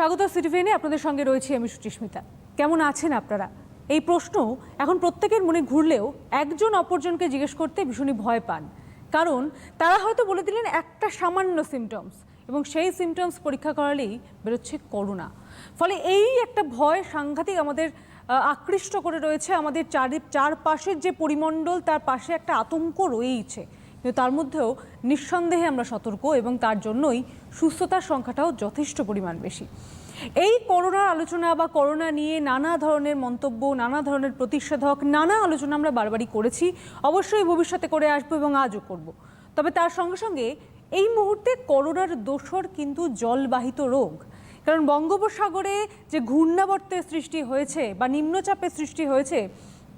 স্বাগত সিটিভিএনে, আপনাদের সঙ্গে রয়েছি আমি সুচিস্মিতা। কেমন আছেন আপনারা? এই প্রশ্ন এখন প্রত্যেকের মনে ঘুরলেও একজন অপরজনকে জিজ্ঞেস করতে ভীষণই ভয় পান, কারণ তারা হয়তো বলে দিলেন একটা সামান্য সিমটমস, এবং সেই সিমটমস পরীক্ষা করালেই বেরোচ্ছে করোনা। ফলে এই একটা ভয় সাংঘাতিক আমাদের আকৃষ্ট করে রয়েছে। আমাদের চারপাশের যে পরিমণ্ডল, তার পাশে একটা আতঙ্ক রয়েইছে, কিন্তু তার মধ্যেও নিঃসন্দেহে আমরা সতর্ক, এবং তার জন্যই সুস্থতার সংখ্যাটাও যথেষ্ট পরিমাণ বেশি। এই করোনার আলোচনা বা করোনা নিয়ে নানা ধরনের মন্তব্য, নানা ধরনের প্রতিষেধক, নানা আলোচনা আমরা বারবারই করেছি, অবশ্যই ভবিষ্যতে করে আসবো এবং আজও করব। তবে তার সঙ্গে সঙ্গে এই মুহূর্তে করোনার দোসর কিন্তু জলবাহিত রোগ। কারণ বঙ্গোপসাগরে যে ঘূর্ণাবর্তের সৃষ্টি হয়েছে বা নিম্নচাপের সৃষ্টি হয়েছে,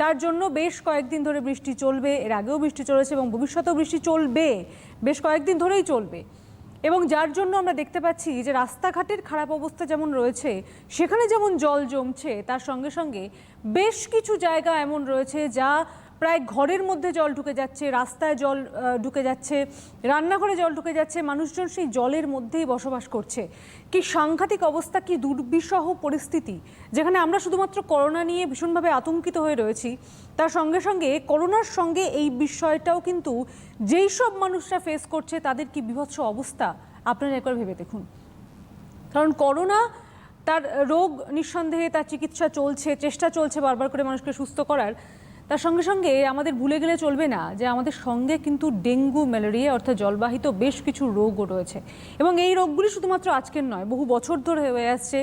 তার জন্য বেশ কয়েকদিন ধরে বৃষ্টি চলবে। এর আগেও বৃষ্টি চলেছে এবং ভবিষ্যতেও বৃষ্টি চলবে, বেশ কয়েকদিন ধরেই চলবে। এবং যার জন্য আমরা দেখতে পাচ্ছি যে রাস্তাঘাটের খারাপ অবস্থা যেমন রয়েছে, সেখানে যেমন জল জমছে, তার সঙ্গে সঙ্গে বেশ কিছু জায়গা এমন রয়েছে যা প্রায় ঘরের মধ্যে জল ঢুকে যাচ্ছে, রাস্তায় জল ঢুকে যাচ্ছে, রান্নাঘরে জল ঢুকে যাচ্ছে, মানুষজন সেই জলের মধ্যেই বসবাস করছে। কি সাংঘাতিক অবস্থা, কি দুর্বিষহ পরিস্থিতি, যেখানে আমরা শুধুমাত্র করোনা নিয়ে ভীষণভাবে আতঙ্কিত হয়ে রয়েছি, তার সঙ্গে সঙ্গে করোনার সঙ্গে এই বিষয়টাও কিন্তু যেই সব মানুষরা ফেস করছে তাদের কি বিভৎস অবস্থা আপনারা একবার ভেবে দেখুন। কারণ করোনা, তার রোগ নিঃসন্দেহে, তার চিকিৎসা চলছে, চেষ্টা চলছে বারবার করে মানুষকে সুস্থ করার। তার সঙ্গে সঙ্গে আমাদের ভুলে গেলে চলবে না যে আমাদের সঙ্গে কিন্তু ডেঙ্গু, ম্যালেরিয়া অর্থাৎ জলবাহিত বেশ কিছু রোগও রয়েছে, এবং এই রোগগুলি শুধুমাত্র আজকের নয়, বহু বছর ধরে হয়ে আসছে।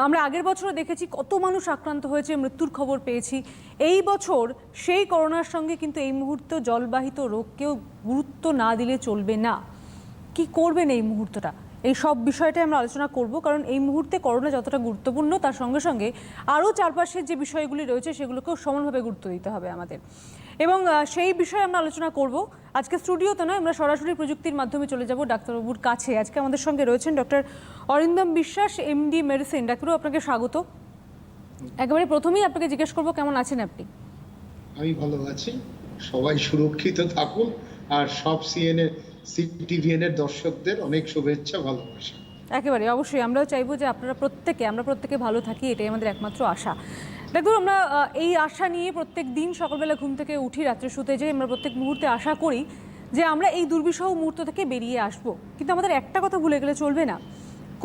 আমরা আগের বছরও দেখেছি কত মানুষ আক্রান্ত হয়েছে, মৃত্যুর খবর পেয়েছি। এই বছর সেই করোনার সঙ্গে কিন্তু এই মুহূর্তে জলবাহিত রোগকেও গুরুত্ব না দিলে চলবে না। কি করবেন এই মুহূর্তটা, এই সব বিষয়টাই আমরা আলোচনা করব। কারণ এই মুহূর্তে করোনা যতটা গুরুত্বপূর্ণ, তার সঙ্গে সঙ্গে আরও চারপাশের যে বিষয়গুলি রয়েছে সেগুলোকেও সমানভাবে গুরুত্ব দিতে হবে আমাদের, এবং সেই বিষয়ে আমরা আলোচনা করব। আজকে স্টুডিওতে নয়, আমরা সরাসরি প্রযুক্তির মাধ্যমে চলে যাব ডাক্তারবাবুর কাছে। আজকে আমাদের সঙ্গে রয়েছেন ডক্টর অরিন্দম বিশ্বাস, এমডি মেডিসিন। ডাক্তারবাবু, আপনাকে স্বাগত। একেবারে প্রথমেই আপনাকে জিজ্ঞেস করব, কেমন আছেন আপনি? আমি ভালো আছি, সবাই সুরক্ষিত থাকুন, আর সব সিটিভিএন এর দর্শকদের অনেক শুভেচ্ছা, ভালোবাসা। একেবারে অবশ্যই আমরাও চাইবো যে আমরা প্রত্যেকে ভালো থাকি, এটাই আমাদের একমাত্র আশা। দেখুন, আমরা এই আশা নিয়ে প্রত্যেক দিন সকালবেলা ঘুম থেকে উঠি, রাত্রে শুতে যাই, আমরা প্রত্যেক মুহূর্তে আশা করি যে আমরা এই দুর্বিষহ মুহূর্ত থেকে বেরিয়ে আসব। কিন্তু আমাদের একটা কথা ভুলে গেলে চলবে না,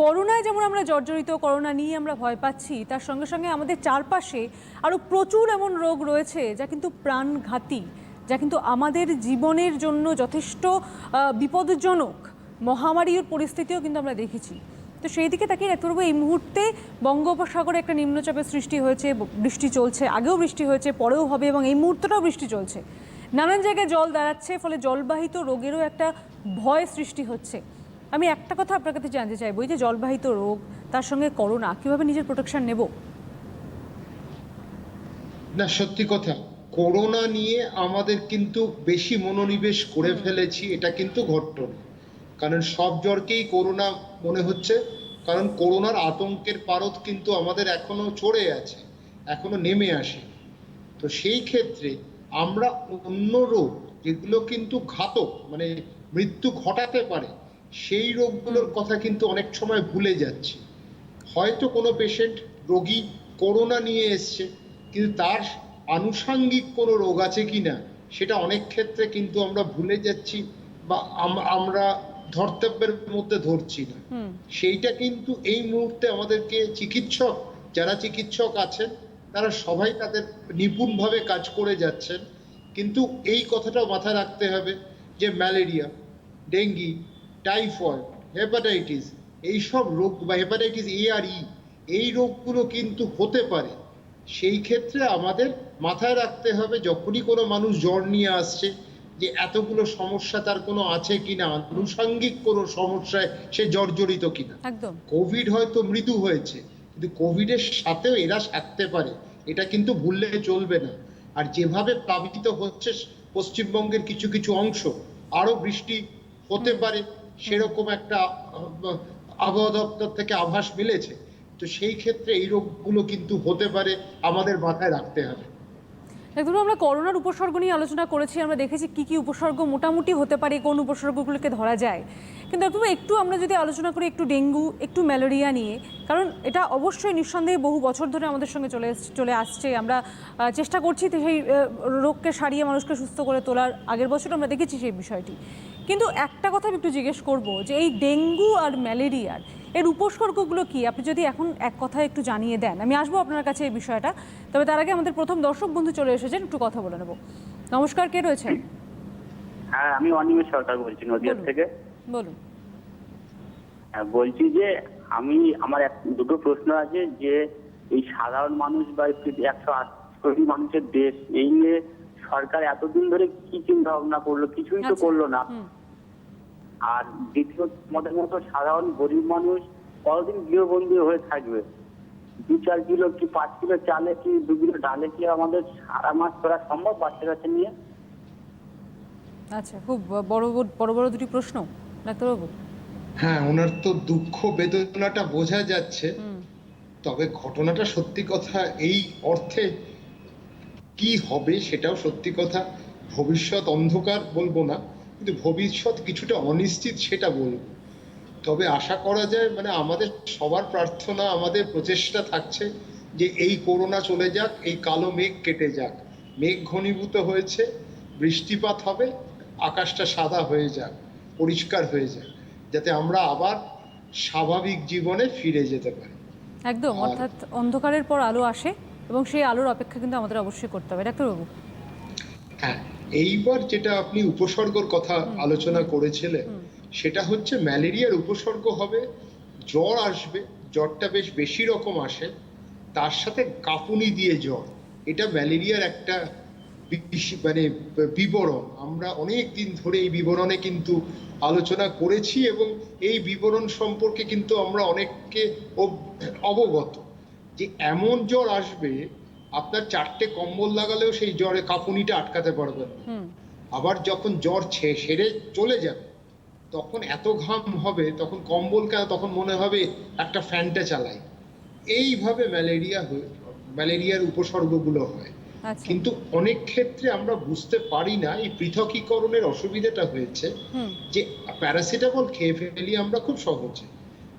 করোনায় যেমন আমরা জর্জরিত, করোনা নিয়ে আমরা ভয় পাচ্ছি, তার সঙ্গে সঙ্গে আমাদের চারপাশে আরও প্রচুর এমন রোগ রয়েছে যা কিন্তু প্রাণঘাতী, যা কিন্তু আমাদের জীবনের জন্য যথেষ্ট বিপদজনক। মহামারীর পরিস্থিতিও কিন্তু আমরা দেখেছি। তো সেই দিকে তাকিয়ে দেখতে পারবো, এই মুহূর্তে বঙ্গোপসাগরে একটা নিম্নচাপের সৃষ্টি হয়েছে, বৃষ্টি চলছে, আগেও বৃষ্টি হয়েছে, পরেও হবে, এবং এই মুহূর্তটাও বৃষ্টি চলছে, নানান জায়গায় জল দাঁড়াচ্ছে, ফলে জলবাহিত রোগেরও একটা ভয় সৃষ্টি হচ্ছে। আমি একটা কথা আপনার কাছে জানতে চাইবো, এই যে জলবাহিত রোগ, তার সঙ্গে করোনা, কিভাবে নিজের প্রোটেকশন নেব? না, সত্যি কথা, করোনা নিয়ে আমাদের কিন্তু বেশি মনোনিবেশ করে ফেলেছি, এটা কিন্তু ঘটনা। কারণ সব জ্বরকেই করোনা মনে হচ্ছে, কারণ করোনার আতঙ্কের পারদ কিন্তু আমাদের এখনো চড়ে আছে, এখনো নেমে আসে। তো সেই ক্ষেত্রে আমরা অন্য রোগ যেগুলো কিন্তু ঘাতক, মানে মৃত্যু ঘটাতে পারে, সেই রোগগুলোর কথা কিন্তু অনেক সময় ভুলে যাচ্ছি। হয়তো কোনো পেশেন্ট, রোগী করোনা নিয়ে এসছে, কিন্তু তার আনুষাঙ্গিক কোনো রোগ আছে কিনা সেটা অনেক ক্ষেত্রে কিন্তু আমরা ভুলে যাচ্ছি, বা আমরা ধর্তব্যের মধ্যে ধরছি না। সেইটা কিন্তু এই মুহূর্তে আমাদেরকে যারা চিকিৎসক আছেন, তারা সবাই তাদের নিপুণভাবে কাজ করে যাচ্ছেন। কিন্তু এই কথাটাও মাথায় রাখতে হবে যে ম্যালেরিয়া, ডেঙ্গি, টাইফয়েড, হেপাটাইটিস, এইসব রোগ, বা হেপাটাইটিস এ আর ই, এই রোগগুলো কিন্তু হতে পারে। সেই ক্ষেত্রে আমাদের মাথায় রাখতে হবে, যখনই কোনো মানুষ জ্বর নিয়ে আসছে, যে এতগুলো সমস্যা তার কোনো আছে কিনা, আনুষাঙ্গিক কোনো সমস্যায় সে জর্জরিত কিনা। একদম। কোভিড হয়তো মৃদু হয়েছে, কিন্তু কোভিডের সাথেও এরা সারতে পারে, এটা কিন্তু ভুললে চলবে না। আর যেভাবে প্লাবিত হচ্ছে পশ্চিমবঙ্গের কিছু কিছু অংশ, আরো বৃষ্টি হতে পারে, সেরকম একটা আবহাওয়া দপ্তর থেকে আভাস মিলেছে। তো সেই ক্ষেত্রে এই রোগগুলো কিন্তু হতে পারে, আমাদের মাথায় রাখতে হবে। একদম আমরা করোনার উপসর্গ নিয়ে আলোচনা করেছি, আমরা দেখেছি কি কি উপসর্গ মোটামুটি হতে পারে, কোন উপসর্গগুলোকে ধরা যায়। কিন্তু একটু আমরা যদি আলোচনা করি একটু ডেঙ্গু, একটু ম্যালেরিয়া নিয়ে, কারণ এটা অবশ্যই নিঃসন্দেহে বহু বছর ধরে আমাদের সঙ্গে চলে আসছে। আমরা চেষ্টা করছি সেই রোগকে সারিয়ে মানুষকে সুস্থ করে তোলার। আগের বছর আমরা দেখেছি সেই বিষয়টি। কিন্তু একটা কথা আমি একটু জিজ্ঞেস করবো যে এই ডেঙ্গু আর ম্যালেরিয়ার এর উপসর্গগুলো কি, আপনি যদি এখন এক কথায় একটু জানিয়ে দেন। আমি আসবো আপনার কাছে এই বিষয়টা, তবে তার আগে আমাদের প্রথম দর্শক বন্ধু চলে এসেছেন, একটু কথা বলে নেব। নমস্কার, কে রয়েছেন? হ্যাঁ, আমি অনিমেষ সরকার বলছি নদিয়া থেকে। বলুন। হ্যাঁ, বলছি যে আমার দুটো প্রশ্ন আছে যে এই সাধারণ মানুষ বা 108 কোটি মানুষের দেশ, এই নিয়ে সরকার এতদিন ধরে কি চিন্তা ভাবনা করলো? কিছুই তো করলো না। আর দ্বিতীয়, আমাদের মতো সাধারণ গরিব মানুষ কতদিন গৃহবন্দী হয়ে থাকবে? 2-4 কিলো কি 5 কিলো চালে কি 2 কিলো ডালে কি আমাদের সারা মাস করা সম্ভব বাচ্চা কাচ্চা নিয়ে? আচ্ছা, খুব বড় বড় বড় দুটি প্রশ্ন ডাক্তারবাবু। হ্যাঁ, ওনার তো দুঃখ বেদনাটা বোঝা যাচ্ছে। তবে ঘটনাটা সত্যি কথা, এই অর্থে কি হবে সেটাও সত্যি কথা। ভবিষ্যৎ অন্ধকার বলবো না, কিন্তু ভবিষ্যৎ কিছুটা অনিশ্চিত সেটা বলবো। তবে আশা করা যায়, মানে আমাদের সবার প্রার্থনা, আমাদের প্রচেষ্টা থাকছে যে এই করোনা চলে যাক, এই কালো মেঘ কেটে যাক। মেঘ ঘনীভূত হয়েছে, বৃষ্টিপাত হবে, আকাশটা সাদা হয়ে যাক, পরিষ্কার হয়ে যাক, যাতে আমরা আবার স্বাভাবিক জীবনে ফিরে যেতে পারি। একদম, অর্থাৎ অন্ধকারের পর আলো আসে এবং সেই আলোর অপেক্ষা কিন্তু আমাদের অবশ্যই করতে হবে। ডাক্তারবাবু, হ্যাঁ, এইবার যেটা আপনি উপসর্গর কথা আলোচনা করেছিলেন, সেটা হচ্ছে ম্যালেরিয়ার উপসর্গ হবে জ্বর আসবে, জ্বরটা বেশ বেশি রকম আসে, তার সাথে কাঁপুনি দিয়ে জ্বর। এটা ম্যালেরিয়ার একটা মানে বিবরণ। আমরা অনেক দিন ধরে এই বিবরণে কিন্তু আলোচনা করেছি এবং এই বিবরণ সম্পর্কে কিন্তু আমরা অনেককে অবগত যে এমন জ্বর আসবে আপনার 4টে কম্বল লাগালেও সেই জ্বরে কাঁপুনিটা আটকাতে পারবেন না। আবার যখন জ্বর সেরে চলে যাবে তখন এত ঘাম হবে, তখন কম্বল কেন, তখন মনে হবে একটা ফ্যানটা চালাই। এইভাবে ম্যালেরিয়ার উপসর্গগুলো হয়। কিন্তু অনেক ক্ষেত্রে আমরা বুঝতে পারি না, এই পৃথকীকরণের অসুবিধাটা হয়েছে যে প্যারাসিটামল খেয়ে ফেলি আমরা খুব সহজে।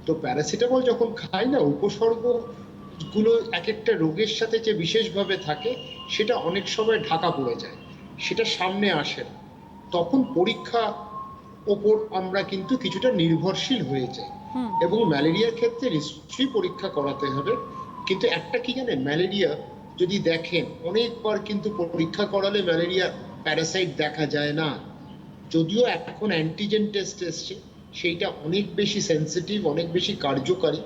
তো প্যারাসিটামল যখন খাই না, উপসর্গগুলো এক একটা রোগের সাথে যে বিশেষভাবে থাকে সেটা অনেক সময় ঢাকা পড়ে যায়, সেটা সামনে আসে না। তখন পরীক্ষা ওপর আমরা কিন্তু কিছুটা নির্ভরশীল হয়ে যাই এবং ম্যালেরিয়ার ক্ষেত্রে নিশ্চয়ই পরীক্ষা করাতে হবে। কিন্তু একটা কি জানেন, ম্যালেরিয়া যদি দেখেন অনেকবার কিন্তু পরীক্ষা করালে ম্যালেরিয়া প্যারাসাইট দেখা যায় না। যদিও এখন অ্যান্টিজেন টেস্ট এসছে, সেইটা অনেক বেশি সেন্সিটিভ, অনেক বেশি কার্যকারী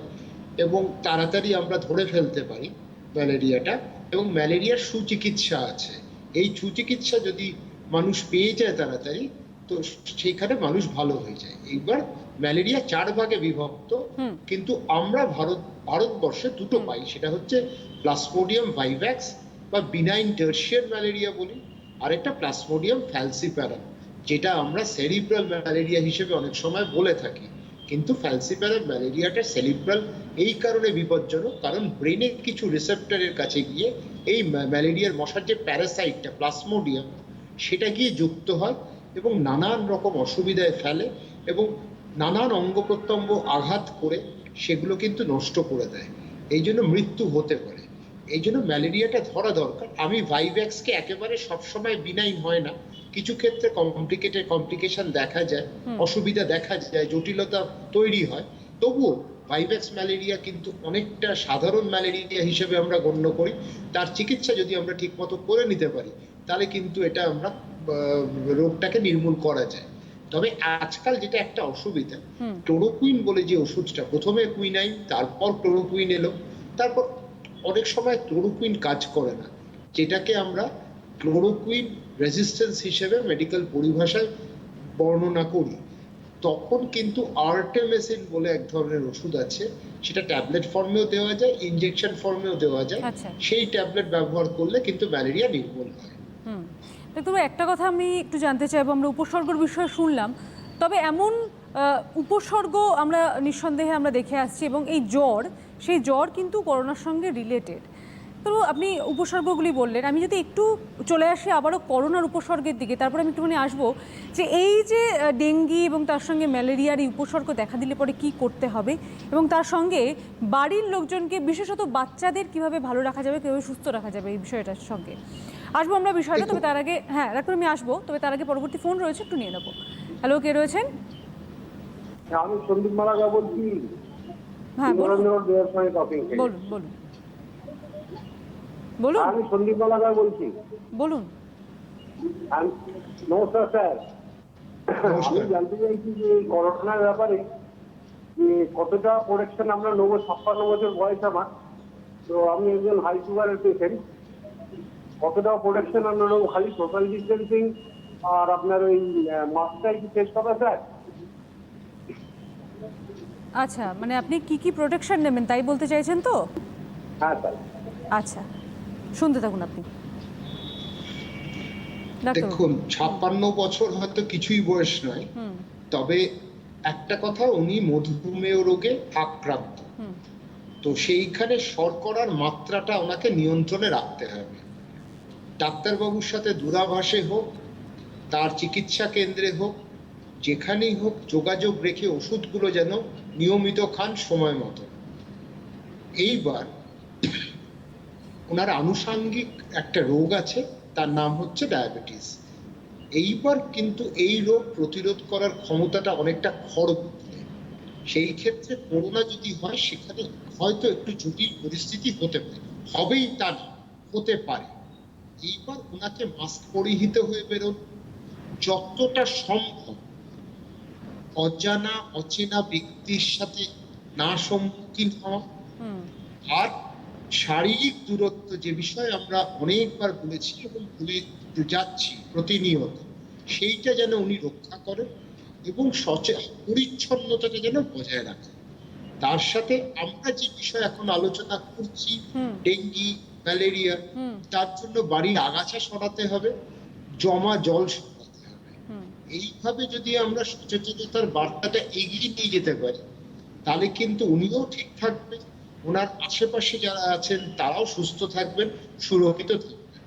এবং তাড়াতাড়ি আমরা ধরে ফেলতে পারি ম্যালেরিয়াটা। এবং ম্যালেরিয়ার সুচিকিৎসা আছে। এই সুচিকিৎসা যদি মানুষ পেয়ে যায় তাড়াতাড়ি, তো সেইখানে মানুষ ভালো হয়ে যায়। এইবার ম্যালেরিয়া 4 ভাগে বিভক্ত, কিন্তু আমরা ভারতবর্ষে দুটো পাই, সেটা হচ্ছে প্লাজমোডিয়াম ভাইভ্যাক্স বা বিনাইন টার্সিয়ারি ম্যালেরিয়া বলি, আর একটা প্লাজমোডিয়াম ফ্যালসিপ্যারাম, যেটা আমরা সেরিব্রাল ম্যালেরিয়া হিসেবে অনেক সময় বলে থাকি। কিন্তু ফ্যালসিপ্যারাম ম্যালেরিয়াটা সেরিব্রাল এই কারণে বিপজ্জনক, কারণ ব্রেনের কিছু রিসেপ্টরের কাছে গিয়ে এই ম্যালেরিয়ার মশার যে প্যারাসাইটটা প্লাজমোডিয়াম, সেটা গিয়ে যুক্ত হয় এবং নানান রকম অসুবিধায় ফেলে এবং নানান অঙ্গ প্রত্যঙ্গ আঘাত করে সেগুলো কিন্তু নষ্ট করে দেয়। এই জন্য মৃত্যু হতে পারে। এই জন্য ম্যালেরিয়াটা ধরা দরকার। আমি ভাইভ্যাক্সকে একেবারে সবসময় বিনাইন হয় না, কিছু ক্ষেত্রে কমপ্লিকেশন দেখা যায়, অসুবিধা দেখা যায়, জটিলতা তৈরি হয়। তবুও ভাইভ্যাক্স ম্যালেরিয়া কিন্তু অনেকটা সাধারণ ম্যালেরিয়া হিসেবে আমরা গণ্য করি। তার চিকিৎসা যদি আমরা ঠিকমতো করে নিতে পারি তাহলে কিন্তু এটা আমরা রোগটাকে নির্মূল করা যায়। তবে আজকাল যেটা একটা অসুবিধা, ক্লোরোকুইন বলে যে ওষুধটা, প্রথমে কুইনাইন, তারপর ক্লোরোকুইন এলো, তারপর অনেক সময় ক্লোরোকুইন কাজ করে না, যেটাকে আমরা ক্লোরোকুইন রেজিস্ট্যান্স হিসেবে মেডিকেল পরিভাষায় বর্ণনা করি। তখন কিন্তু আর্টেমিসিন বলে এক ধরনের ওষুধ আছে, সেটা ট্যাবলেট ফর্মেও দেওয়া যায়, ইনজেকশন ফর্মেও দেওয়া যায়। সেই ট্যাবলেট ব্যবহার করলে কিন্তু ম্যালেরিয়া নির্মূল হয়। তবে একটা কথা আমি একটু জানতে চাইবো, আমরা উপসর্গের বিষয়ে শুনলাম, তবে এমন উপসর্গ আমরা নিঃসন্দেহে আমরা দেখে আসছি এবং এই জ্বর, সেই জ্বর কিন্তু করোনার সঙ্গে রিলেটেড। তো আপনি উপসর্গগুলি বললেন, আমি যদি একটু চলে আসি আবারও করোনার উপসর্গের দিকে, তারপরে আমি একটুখানি আসবো যে এই যে ডেঙ্গি এবং তার সঙ্গে ম্যালেরিয়ার এই উপসর্গ দেখা দিলে পরে কি করতে হবে, এবং তার সঙ্গে বাড়ির লোকজনকে বিশেষত বাচ্চাদের কিভাবে ভালো রাখা যাবে, কীভাবে সুস্থ রাখা যাবে, এই বিষয়টার সঙ্গে আসবো আমরা বিষয়টা। তবে তার আগে হ্যাঁ ডাক্তার আমি আসবো, তবে তার আগে পরবর্তী ফোন রয়েছে, একটু নিয়ে নেবো। হ্যালো, কে রয়েছেন? আমি সন্দীপ মালাকা বলছি। হ্যাঁ বলুন বলুন বলুন বলুন বলুন আমি সন্দীপ মালাকা বলছি। বলুন। নমস্কার স্যার। আমি নমস্কার। জানতে চাইছি যে এই করোনার ব্যাপারে যে কতটা প্রোটেকশন আমরা নেবো। 56 বছর বয়স আমার, তো আমি একজন হাই সুগারের পেশেন্ট। কতটা প্রোটেকশন আমরা নেবো? খালি সোশ্যাল ডিস্টেন্সিং আর আপনার ওই মাস্কটাই কি শেষ হবে স্যার? আচ্ছা, মানে আপনি কি কি প্রোটেকশন নেবেন তাই বলতে চাইছেন তো? হ্যাঁ স্যার। আচ্ছা, শুনতে থাকুন আপনি। ডাক্তার দেখুন, 56 বছর হয়তো কিছুই বয়স নয়, তবে একটা কথা, উনি মধুমেহ রোগে আক্রান্ত। তো সেইখানে শর্করার মাত্রাটা ওনাকে নিয়ন্ত্রণে রাখতে হবে। ডাক্তারবাবুর সাথে দূরাভাষে হোক, তার চিকিৎসা কেন্দ্রে হোক, যেখানেই হোক যোগাযোগ রেখে ওষুধগুলো যেন নিয়মিত খান সময় মতো। এইবার ওনার আনুষাঙ্গিক একটা রোগ আছে, তার নাম হচ্ছে ডায়াবেটিস। এইবার কিন্তু এই রোগ প্রতিরোধ করার ক্ষমতাটা অনেকটা খর্ব। সেই ক্ষেত্রে করোনা যদি হয়, সেখানে হয়তো একটু জটিল পরিস্থিতি হতে পারে, হবেই তা না, হতে পারে। এইবার ওনাকে মাস্ক পরিহিত হয়ে বেরোন, যতটা সম্ভব অজানা অচেনা ব্যক্তির সাথে না সম্মুখীন হওয়া, আর শারীরিক দূরত্ব, যে বিষয়ে আমরা অনেকবার বলেছি এবং বলে যাচ্ছি প্রতিনিয়ত, সেইটা যেন উনি রক্ষা করেন এবং পরিচ্ছন্নতাটা যেন বজায় রাখেন। তার সাথে আমরা যে বিষয় এখন আলোচনা করছি, ডেঙ্গি ম্যালেরিয়া, তার জন্য বাড়ির আগাছা সরাতে হবে, জমা জল সরাতে হবে। এইভাবে যদি আমরা সচেতনতার বার্তাটা এগিয়ে নিয়ে যেতে পারি, তাহলে কিন্তু উনিও ঠিক থাকবেন, ওনার আশেপাশে যারা আছেন তারাও সুস্থ থাকবেন, সুরক্ষিত থাকবেন।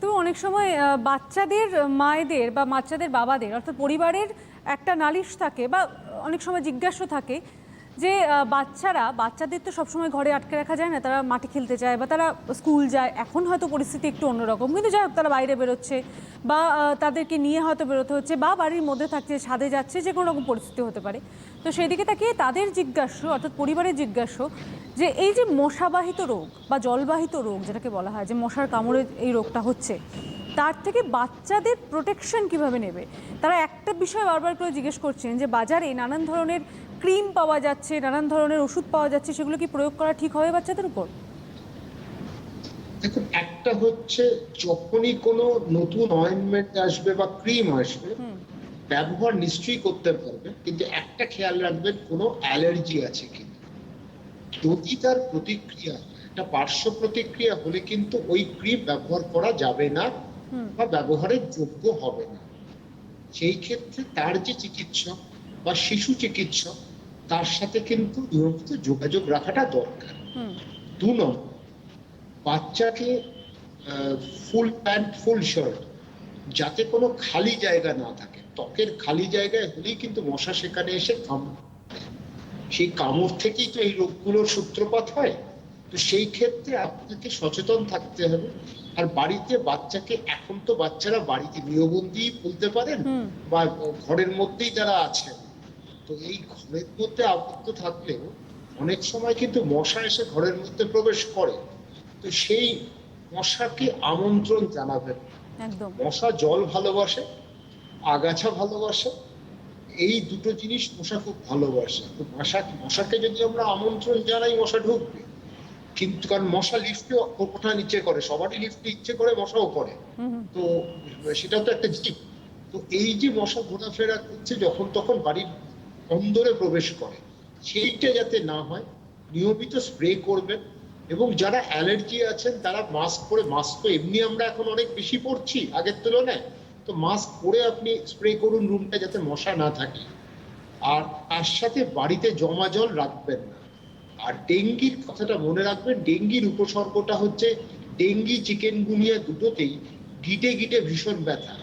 তো অনেক সময় বাচ্চাদের মায়েদের বা বাচ্চাদের বাবাদের, অর্থাৎ পরিবারের একটা নালিশ থাকে বা অনেক সময় জিজ্ঞাসা থাকে যে বাচ্চাদের তো সবসময় ঘরে আটকে রাখা যায় না, তারা মাঠে খেলতে যায় বা তারা স্কুল যায়। এখন হয়তো পরিস্থিতি একটু অন্যরকম, কিন্তু যাই হোক তারা বাইরে বেরোচ্ছে বা তাদেরকে নিয়ে হয়তো বেরোতে হচ্ছে বা বাড়ির মধ্যে থাকছে, ছাদে যাচ্ছে, যে কোনো রকম পরিস্থিতি হতে পারে। তো সেই দিকে তাকিয়ে তাদের জিজ্ঞাসা, অর্থাৎ পরিবারের জিজ্ঞাসা, যে এই যে মশাবাহিত রোগ বা জলবাহিত রোগ যেটাকে বলা হয়, যে মশার কামড়ে এই রোগটা হচ্ছে, তার থেকে বাচ্চাদের প্রোটেকশন কিভাবে নেবে? তারা একটা বিষয় বারবার করে জিজ্ঞেস করছেন যে বাজারে নানান ধরনের ক্রিম পাওয়া যাচ্ছে, নানান ধরনের ওষুধ পাওয়া যাচ্ছে, সেগুলো কি প্রয়োগ করা ঠিক হবে বাচ্চাদের উপর? দেখুন, একটা হচ্ছে যখনই কোনো নতুন অয়েন্টমেন্ট আসবে বা ক্রিম আসবে, ব্যবহার নিশ্চয়ই করতে পারবেন, কিন্তু একটা খেয়াল রাখবেন, কোনো অ্যালার্জি আছে কিনা। যদি তার প্রতিক্রিয়া, একটা পার্শ্ব প্রতিক্রিয়া হলে কিন্তু ওই ক্রিম ব্যবহার করা যাবে না বা ব্যবহারের যোগ্য হবে না। সেই ক্ষেত্রে তার যে চিকিৎসক বা শিশু চিকিৎসক, তার সাথে কিন্তু নিয়মিত যোগাযোগ রাখাটা দরকার। 2 নম্বর, বাচ্চাকে ফুল প্যান্ট ফুল শার্ট, যাতে কোনো খালি জায়গা না থাকে। ত্বকের খালি জায়গায় হলেই কিন্তু মশা সেখানে এসে কামড়, সেই কামড় থেকেই তো এই রোগগুলোর সূত্রপাত হয়। তো সেই ক্ষেত্রে আপনাকে সচেতন থাকতে হবে। আর বাড়িতে বাচ্চাকে, এখন তো বাচ্চারা বাড়িতে গৃহবন্দী বলতে পারেন বা ঘরের মধ্যেই যারা আছেন, তো এই ঘরের মধ্যে আবদ্ধ থাকলেও অনেক সময় কিন্তু মশা এসে ঘরের মধ্যে প্রবেশ করে। তো সেই মশাকে আমন্ত্রণ জানাবেন। একদম। মশা জল ভালোবাসে, আগাছা ভালোবাসে, এই দুটো জিনিস মশা খুব ভালোবাসে। তো মশাকে যদি আমরা আমন্ত্রণ জানাই, মশা ঢুকবে। কিন্তু কারণ মশা লিফটে ওঠা নিচে করে, সবারই লিফটে ইচ্ছে করে, মশাও করে, তো সেটাও তো একটা জীব। তো এই যে মশা ঘোরাফেরা করছে, যখন তখন বাড়ির অন্দরে প্রবেশ করে, সেইটা যাতে না হয় নিয়মিত স্প্রে করবেন। এবং যারা অ্যালার্জি আছেন তারা মাস্ক পরে, মাস্ক তো এমনি আমরা এখন অনেক বেশি পরছি আগের তুলনায়, তো মাস্ক পরে আপনি স্প্রে করুন রুমটা, যাতে মশা না থাকে। আর তার সাথে বাড়িতে জমা জল রাখবেন না। আর ডেঙ্গির কথাটা মনে রাখবেন, ডেঙ্গির উপসর্গটা হচ্ছে ডেঙ্গি চিকেনগুনিয়া দুটোতেই গিটে গিটে ভীষণ ব্যথা,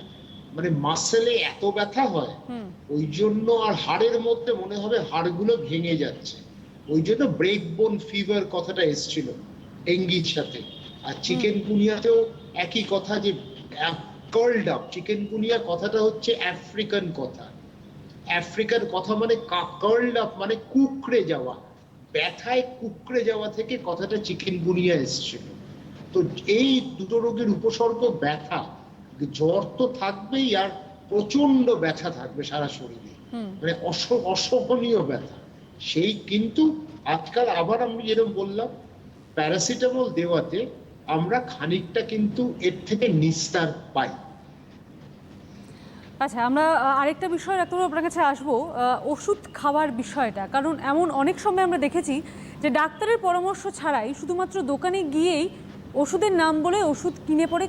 মানে মাসেলে এত ব্যথা হয়, ওই জন্য আর হাড়ের মধ্যে মনে হবে হাড়গুলো ভেঙে যাচ্ছে, ওই জন্য ব্রেক বোন ফিভার কথাটা এসেছিল ডেঙ্গির সাথে। আর চিকেনগুনিয়াতেও একই কথা, যে কার্লড আপ। চিকেনগুনিয়া কথাটা হচ্ছে আফ্রিকান কথা, আফ্রিকান কথা মানে কার্লড আপ মানে কুকড়ে যাওয়া, ব্যথায় কুকড়ে যাওয়া থেকে কথাটা চিকেনগুনিয়া এসেছিল। তো এই দুটো রোগের উপসর্গ ব্যথা, জ্বর তো থাকবেই আর প্রচন্ড ব্যথা থাকবে সারা শরীরে, মানে অসহনীয় ব্যথা। সেই কিন্তু আজকাল আবার আমি যেরকম বললাম, প্যারাসিটামল দেওয়াতে আমরা খানিকটা কিন্তু এর থেকে নিস্তার পাই। আচ্ছা, আমরা আরেকটা বিষয় ডাক্তারবাবু আপনার কাছে আসবো, ওষুধ খাওয়ার বিষয়টা। কারণ এমন অনেক সময় আমরা দেখেছি যে ডাক্তারের পরামর্শ ছাড়াই শুধুমাত্র দোকানে গিয়েই ওষুধের নাম বলে ওষুধ কিনে পরে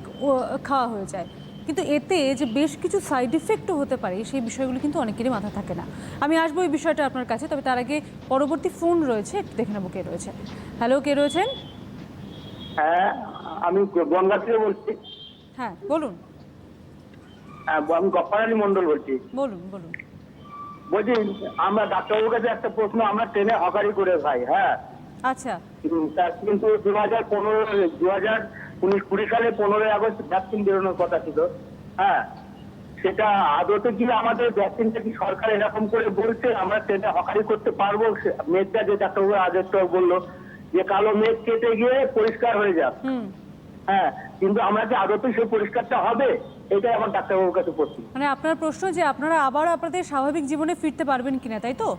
খাওয়া হয়ে যায়, কিন্তু এতে যে বেশ কিছু সাইড ইফেক্টও হতে পারে সেই বিষয়গুলো কিন্তু অনেকেরই মাথা থাকে না। আমি আসবো এই বিষয়টা আপনার কাছে, তবে তার আগে পরবর্তী ফোন রয়েছে, একটু দেখে নেবো কে রয়েছে। হ্যালো, কে রয়েছেন? হ্যাঁ, আমি বনগাঁ থেকে বলছি। হ্যাঁ বলুন। আমি গপ্পারানী মন্ডল বলছি। বলুন বলুন। বলছি, আমরা ডাক্তারবাবুর কাছে একটা প্রশ্ন, আমরা ট্রেনে হকারি করে ভাই। হ্যাঁ, আচ্ছা। কিন্তু 2019-20 সালে 15ই আগস্ট ভ্যাকসিন বেরোনোর কথা ছিল। হ্যাঁ, সেটা আদতে কি আমাদের ভ্যাকসিনটা কি সরকার এরকম করে বলছে আমরা ট্রেনে হকারি করতে পারবো? মেঘটা যে ডাক্তারবাবু আজকে বললো যে কালো মেঘ কেটে গিয়ে পরিষ্কার হয়ে যাক। হ্যাঁ, কিন্তু আমরা যে আদতে সেই পরিষ্কারটা হবে, এটাই আমার ডাক্তারবাবুর কাছে প্রশ্ন। মানে আপনার প্রশ্ন যে আপনারা আবার আপনাদের স্বাভাবিক জীবনে ফিরতে পারবেন কিনা, তাই তো?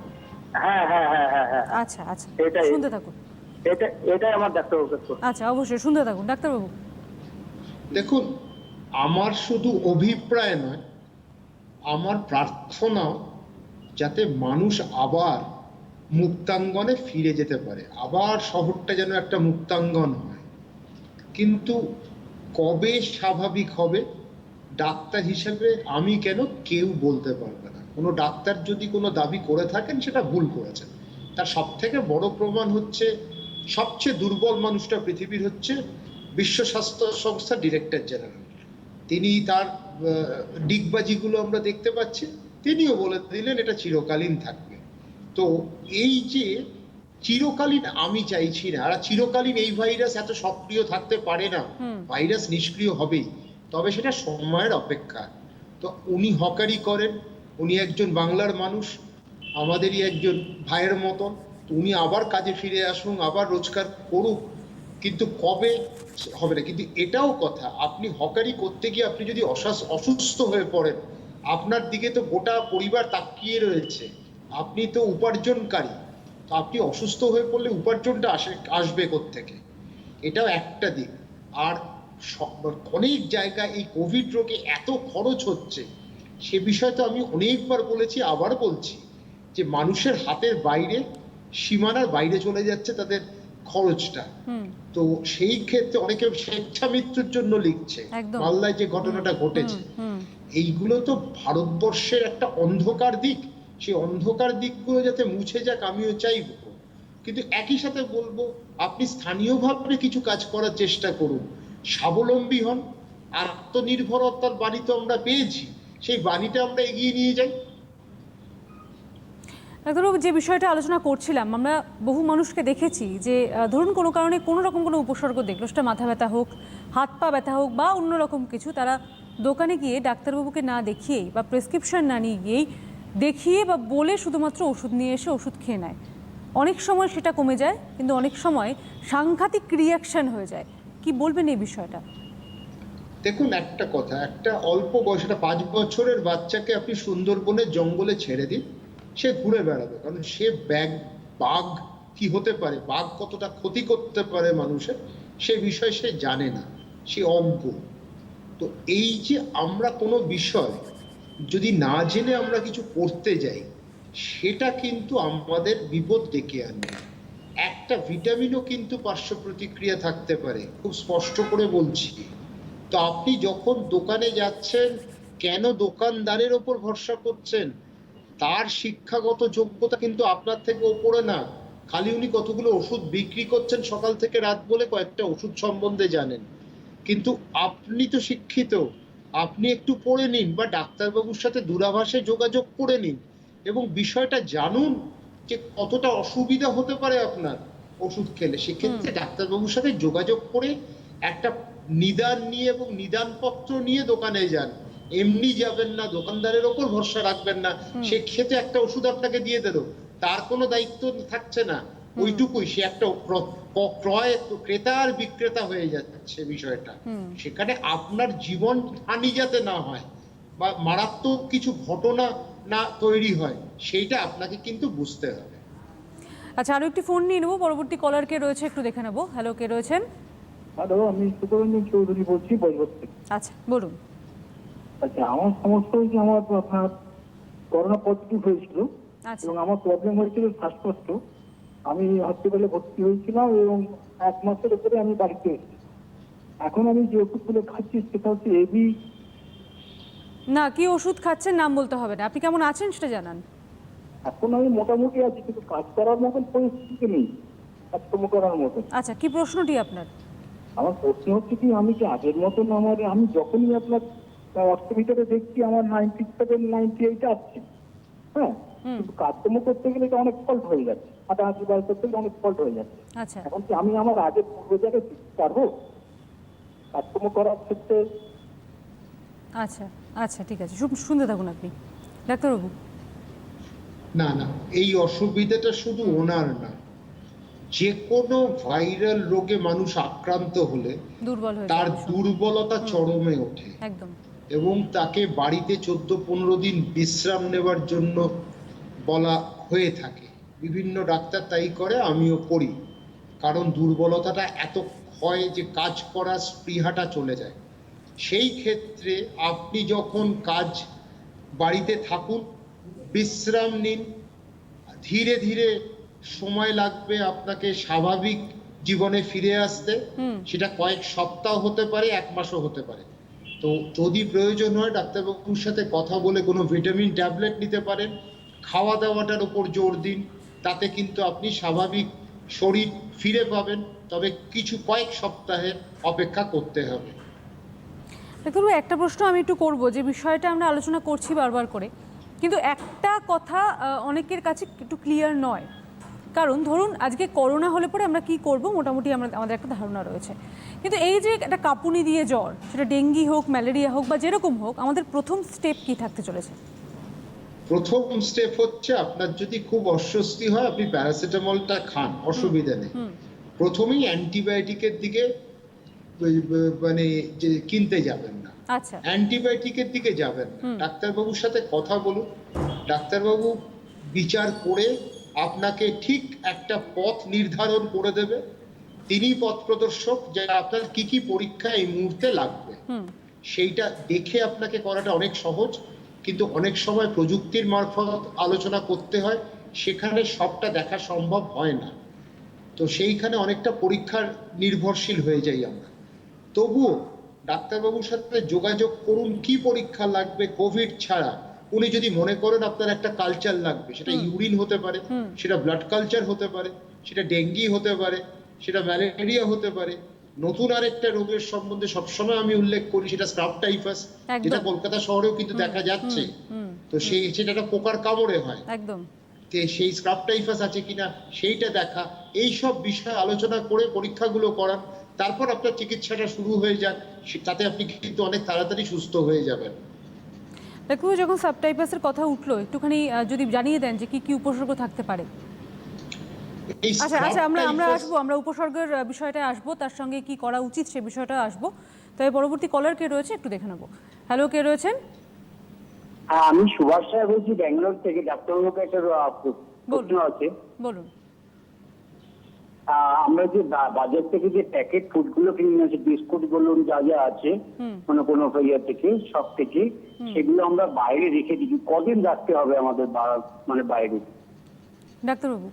হ্যাঁ হ্যাঁ হ্যাঁ হ্যাঁ হ্যাঁ। আচ্ছা আচ্ছা, এটাই শুনতে থাকুন। এটাই আমার ডাক্তারবাবুর কাছে প্রশ্ন। আচ্ছা, অবশ্যই শুনতে থাকুন ডাক্তারবাবু। দেখুন, আমার শুধু অভিপ্রায় নয়, আমার প্রার্থনা যাতে মানুষ আবার মুক্তাঙ্গনে ফিরে যেতে পারে, আবার শহরটা যেন একটা মুক্তাঙ্গন হয়। কিন্তু কবে স্বাভাবিক হবে ডাক্তার হিসেবে আমি কেন, কেউ বলতে পারবে না। কোনো ডাক্তার যদি কোনো দাবি করে থাকেন সেটা ভুল করেছেন। তার সব থেকে বড় প্রমাণ হচ্ছে, সবচেয়ে দুর্বল মানুষটা পৃথিবীর হচ্ছে বিশ্ব স্বাস্থ্য সংস্থার ডিরেক্টর জেনারেল। তিনি তার ডিগবাজিগুলো আমরা দেখতে পাচ্ছি, তিনিও বলে দিলেন এটা চিরকালীন থাকবে। তো এই যে চিরকালীন আমি চাইছি না, আর চিরকালীন এই ভাইরাস এত সক্রিয় থাকতে পারে না, ভাইরাস নিষ্ক্রিয় হবেই, তবে সেটা সময়ের অপেক্ষা। তো উনি হকারি করেন, উনি একজন বাংলার মানুষ, আমাদেরই একজন ভাইয়ের মতন, উনি আবার কাজে ফিরে আসুন, আবার রোজগার করুক, কিন্তু কবে হবে না। কিন্তু এটাও কথা, আপনি হকারি করতে গিয়ে আপনি যদি অসুস্থ হয়ে পড়েন, আপনার দিকে তো গোটা পরিবার তাকিয়ে রয়েছে, আপনি তো উপার্জনকারী, তো আপনি অসুস্থ হয়ে পড়লে উপার্জনটা আসবে কোত্থেকে? এটাও একটা দিক। আর অনেক জায়গায় এই কোভিড রোগে এত খরচ হচ্ছে, সে বিষয়ে তো আমি অনেকবার বলেছি, আবার বলছি, যে মানুষের হাতের বাইরে, সীমানার বাইরে চলে যাচ্ছে তাদের খরচটা। তো সেই ক্ষেত্রে অনেকে স্বেচ্ছা মৃত্যুর জন্য লিখছে, মালদায় যে ঘটনাটা ঘটেছে, এইগুলো তো ভারতবর্ষের একটা অন্ধকার দিক। সেই অন্ধকার দিকগুলো যাতে মুছে যাক আমিও চাইব, কিন্তু একই সাথে বলবো আপনি স্থানীয়ভাবে কিছু কাজ করার চেষ্টা করুন, স্বাবলম্বী হন। আত্মনির্ভরতার বাণী তো আমরা পেয়েছি, সেই বাণীটা আমরা এগিয়ে নিয়ে যাই। ডাক্তারবাবু, যে বিষয়টা আলোচনা করছিলাম, আমরা বহু মানুষকে দেখেছি যে ধরুন কোনো কারণে কোনো রকম কোনো উপসর্গ দেখলো, সেটা মাথা ব্যথা হোক, হাত পা ব্যথা হোক বা অন্যরকম কিছু, তারা দোকানে গিয়ে ডাক্তারবাবুকে না দেখিয়েই বা প্রেসক্রিপশন না নিয়ে গিয়েই দেখিয়ে বা বলে শুধুমাত্র ওষুধ নিয়ে এসে ওষুধ খেয়ে নেয়। অনেক সময় সেটা কমে যায়, কিন্তু অনেক সময় সাংঘাতিক রিয়াকশন হয়ে যায়। কি বলবেন এই বিষয়টা? দেখুন, একটা কথা, একটা অল্প বয়স, একটা 5 বছরের বাচ্চাকে আপনি সুন্দরবনের জঙ্গলে ছেড়ে দিন, সে ঘুরে বেড়াবে, কারণ সে বাঘ কি হতে পারে, বাঘ কতটা ক্ষতি করতে পারে মানুষের, সে বিষয়ে সে জানে না, সে অজ্ঞ। তো এই যে আমরা কোনো বিষয় যদি না জেনে আমরা কিছু করতে যাই, সেটা কিন্তু আমাদের বিপদ ডেকে আনবে। একটা ভিটামিনও কিন্তু পার্শ্ব প্রতিক্রিয়া থাকতে পারে, খুব স্পষ্ট করে বলছি। তো আপনি যখন দোকানে যাচ্ছেন, কেন দোকানদারের ওপর ভরসা করছেন? তার শিক্ষাগত যোগ্যতা কিন্তু আপনার থেকে ওপরে না, খালি উনি কতগুলো ওষুধ বিক্রি করছেন সকাল থেকে রাত বলে কয়েকটা ওষুধ সম্বন্ধে জানেন, কিন্তু আপনি তো শিক্ষিত, আপনি একটু পড়ে নিন বা ডাক্তারবাবুর সাথে দূরাভাষে যোগাযোগ করে নিন এবং বিষয়টা জানুন যে কতটা অসুবিধা হতে পারে আপনার ওষুধ খেলে। সেক্ষেত্রে ডাক্তারবাবুর সাথে যোগাযোগ করে একটা নিদান নিয়ে এবং নিদানপত্র নিয়ে দোকানে যান, এমনি যাবেন না, দোকানদারের ওপর ভরসা রাখবেন না। সেক্ষেত্রে একটা ওষুধ আপনাকে দিয়ে দিল, তার কোনো দায়িত্ব থাকছে না, ওইটুকুই, সে একটা ক্রয় ক্রেতা আর বিক্রেতা হয়ে যাচ্ছে বিষয়টা। সেখানে আপনার জীবন হানি যাতে না হয় বা মারাত্মক কিছু ঘটনা না তৈরি হয়, সেইটা আপনাকে কিন্তু বুঝতে হবে। আচ্ছা, আরো একটি ফোন নিয়ে নেবো, পরবর্তী কলার কে রয়েছে একটু দেখে নেবো। হ্যালো, কে রয়েছেন? হ্যালো, আমি সুব্রমণ্যম চৌধুরী বলছি বজবজ থেকে। আচ্ছা, বলুন। আচ্ছা, আমার সমস্যা হয়েছে, আমার আপনার করোনা পজিটিভ হয়েছিল আচ্ছা, এবং আমার প্রবলেম হয়েছিল শ্বাসকষ্ট। আমি হসপিটালে ভর্তি হয়েছিলাম এবং 1 মাসের উপরে আমি বাড়িতে এসেছি। এখন আমি যে ওষুধগুলো খাচ্ছি সেটা হচ্ছে এবি। না, কি ওষুধ খাচ্ছেন নাম বলতে হবে না, আপনি কেমন আছেন সেটা জানান। এখন আমি মোটামুটি আছি, কিন্তু কাজ করার মতন পরিস্থিতি নেই, কাজকর্ম করার মতন। আচ্ছা, কি প্রশ্নটি আপনার? আমার প্রশ্ন হচ্ছে কি, আমি কি আগের মতন আমি যখনই আপনার অষ্টমিটারে দেখছি আমার 97, 98 আসছে, হ্যাঁ, কিন্তু কাজকর্ম করতে গেলে এটা অনেক ফল্ট হয়ে যাচ্ছে, হাঁটাহাঁটি বার করতে গেলে অনেক ফল্ট হয়ে যাচ্ছে। আচ্ছা, এখন কি আমি আমার আগের পূর্ব জায়গায় ফিরতে পারবো কাজকর্ম করার ক্ষেত্রে? আচ্ছা, আচ্ছা, ঠিক আছে, শুনতে থাকুন আপনি ডাক্তারবাবু। না না, এই অসুবিধাটা শুধু ওনার না, যে কোনো ভাইরাল রোগে মানুষ আক্রান্ত হলে দুর্বল হয়ে তার যাওয়া ভীষণ। দুর্বলতা চরমে ওঠে একদম। এবং তাকে বাড়িতে 14-15 দিন বিশ্রাম নেওয়ার জন্য বলা হয়ে থাকে। বিভিন্ন ডাক্তার তাই করে, আমিও করি, কারণ দুর্বলতাটা এত হয় যে কাজ করার স্পৃহাটা চলে যায়। সেই ক্ষেত্রে আপনি যখন কাজ বাড়িতে থাকুন, বিশ্রাম নিন, ধীরে ধীরে সময় লাগবে আপনাকে স্বাভাবিক জীবনে ফিরে আসতে। সেটা কয়েক সপ্তাহ হতে পারে, 1 মাসও হতে পারে। তো যদি প্রয়োজন হয় ডাক্তারবাবুর সাথে কথা বলে কোনো ভিটামিন ট্যাবলেট নিতে পারেন, খাওয়া দাওয়াটার উপর জোর দিন, তাতে কিন্তু আপনি স্বাভাবিক শরীর ফিরে পাবেন। তবে কয়েক সপ্তাহে অপেক্ষা করতে হবে। ডাক্তারবাবু, একটা প্রশ্ন আমি একটু করব, যে বিষয়টা আমরা আলোচনা করছি বারবার করে, কিন্তু একটা কথা অনেকের কাছে একটু ক্লিয়ার নয়। কারণ ধরুন আজকে করোনা হলে পরে আমরা কি করব মোটামুটি আমাদের একটা ধারণা রয়েছে, কিন্তু এই যে একটা কাঁপুনি দিয়ে জ্বর, সেটা ডেঙ্গি হোক, ম্যালেরিয়া হোক বা যেরকম হোক, আমাদের প্রথম স্টেপ কি থাকতে চলেছে? প্রথম স্টেপ হচ্ছে, আপনার যদি খুব অস্বস্তি হয় আপনি প্যারাসিটামলটা খান, অসুবিধা নেই। প্রথমেই অ্যান্টিবায়োটিকের দিকে মানে যে কিনতে যাবেন না, আচ্ছা, অ্যান্টিবায়োটিকের দিকে যাবেন না, ডাক্তারবাবুর সাথে কথা বলুন। ডাক্তারবাবু বিচার করে আপনাকে ঠিক একটা পথ নির্ধারণ করে দেবে। তিনি পথ প্রদর্শক, যে আপনার কি কি পরীক্ষা এই মুহূর্তে লাগবে, সেইটা দেখে আপনাকে করাটা অনেক সহজ। কিন্তু অনেক সময় প্রযুক্তির মারফত আলোচনা করতে হয়, সেখানে সবটা দেখা সম্ভব হয় না। তো সেইখানে অনেকটা পরীক্ষার নির্ভরশীল হয়ে যাই আমরা। তবুও ডাক্তারবাবুর সাথে যোগাযোগ করুন, কি পরীক্ষা লাগবে কোভিড ছাড়া। উনি যদি মনে করেন আপনার একটা কালচার লাগবে, সেটা ইউরিন হতে পারে, সেটা ব্লাড কালচার হতে পারে, সেটা ডেঙ্গি হতে পারে, সেটা ম্যালেরিয়া হতে পারে। নতুন আরেকটা রোগের সম্বন্ধে সবসময় আমি উল্লেখ করি, সেটা স্ক্রাব টাইফাস, যেটা কলকাতা শহরেও কিন্তু দেখা যাচ্ছে। তো সেটা একটা পোকার কামড়ে হয়, একদম। সেই স্ক্রাব টাইফাস আছে কিনা সেইটা দেখা, এই সব বিষয়ে আলোচনা করে পরীক্ষাগুলো করান, তারপর আপনার চিকিৎসাটা শুরু হয়ে যাক, তাতে আপনি কিন্তু অনেক তাড়াতাড়ি সুস্থ হয়ে যাবেন। ডাক্তারবাবু, যখন সাবটাইপাসের কথা উঠলো, একটুখানি যদি জানিয়ে দেন যে কি কি উপসর্গ থাকতে পারে। আচ্ছা আচ্ছা, আমরা উপসর্গের বিষয়টা আসবো, তার সঙ্গে কি করা উচিত সে বিষয়টা আসবো। তবে পরবর্তী কলার কে রয়েছে একটু দেখে নেবো। হ্যালো, কে রয়েছেন? আমি সুভাষ সাহেব বলছি ব্যাঙ্গালোর থেকে। ডাক্তারবাবুকে একটা প্রশ্ন আছে। বলুন। আমরা যে বাজার থেকে যে প্যাকেট ফুড গুলো কিনে আছে, বিস্কুট বলুন, যা যা আছে কোনো কোনো ইয়ে থেকে, সব থেকে, সেগুলো আমরা বাইরে রেখে দিচ্ছি, কদিন রাখতে হবে আমাদের মানে বাইরে? ডাক্তারবাবু,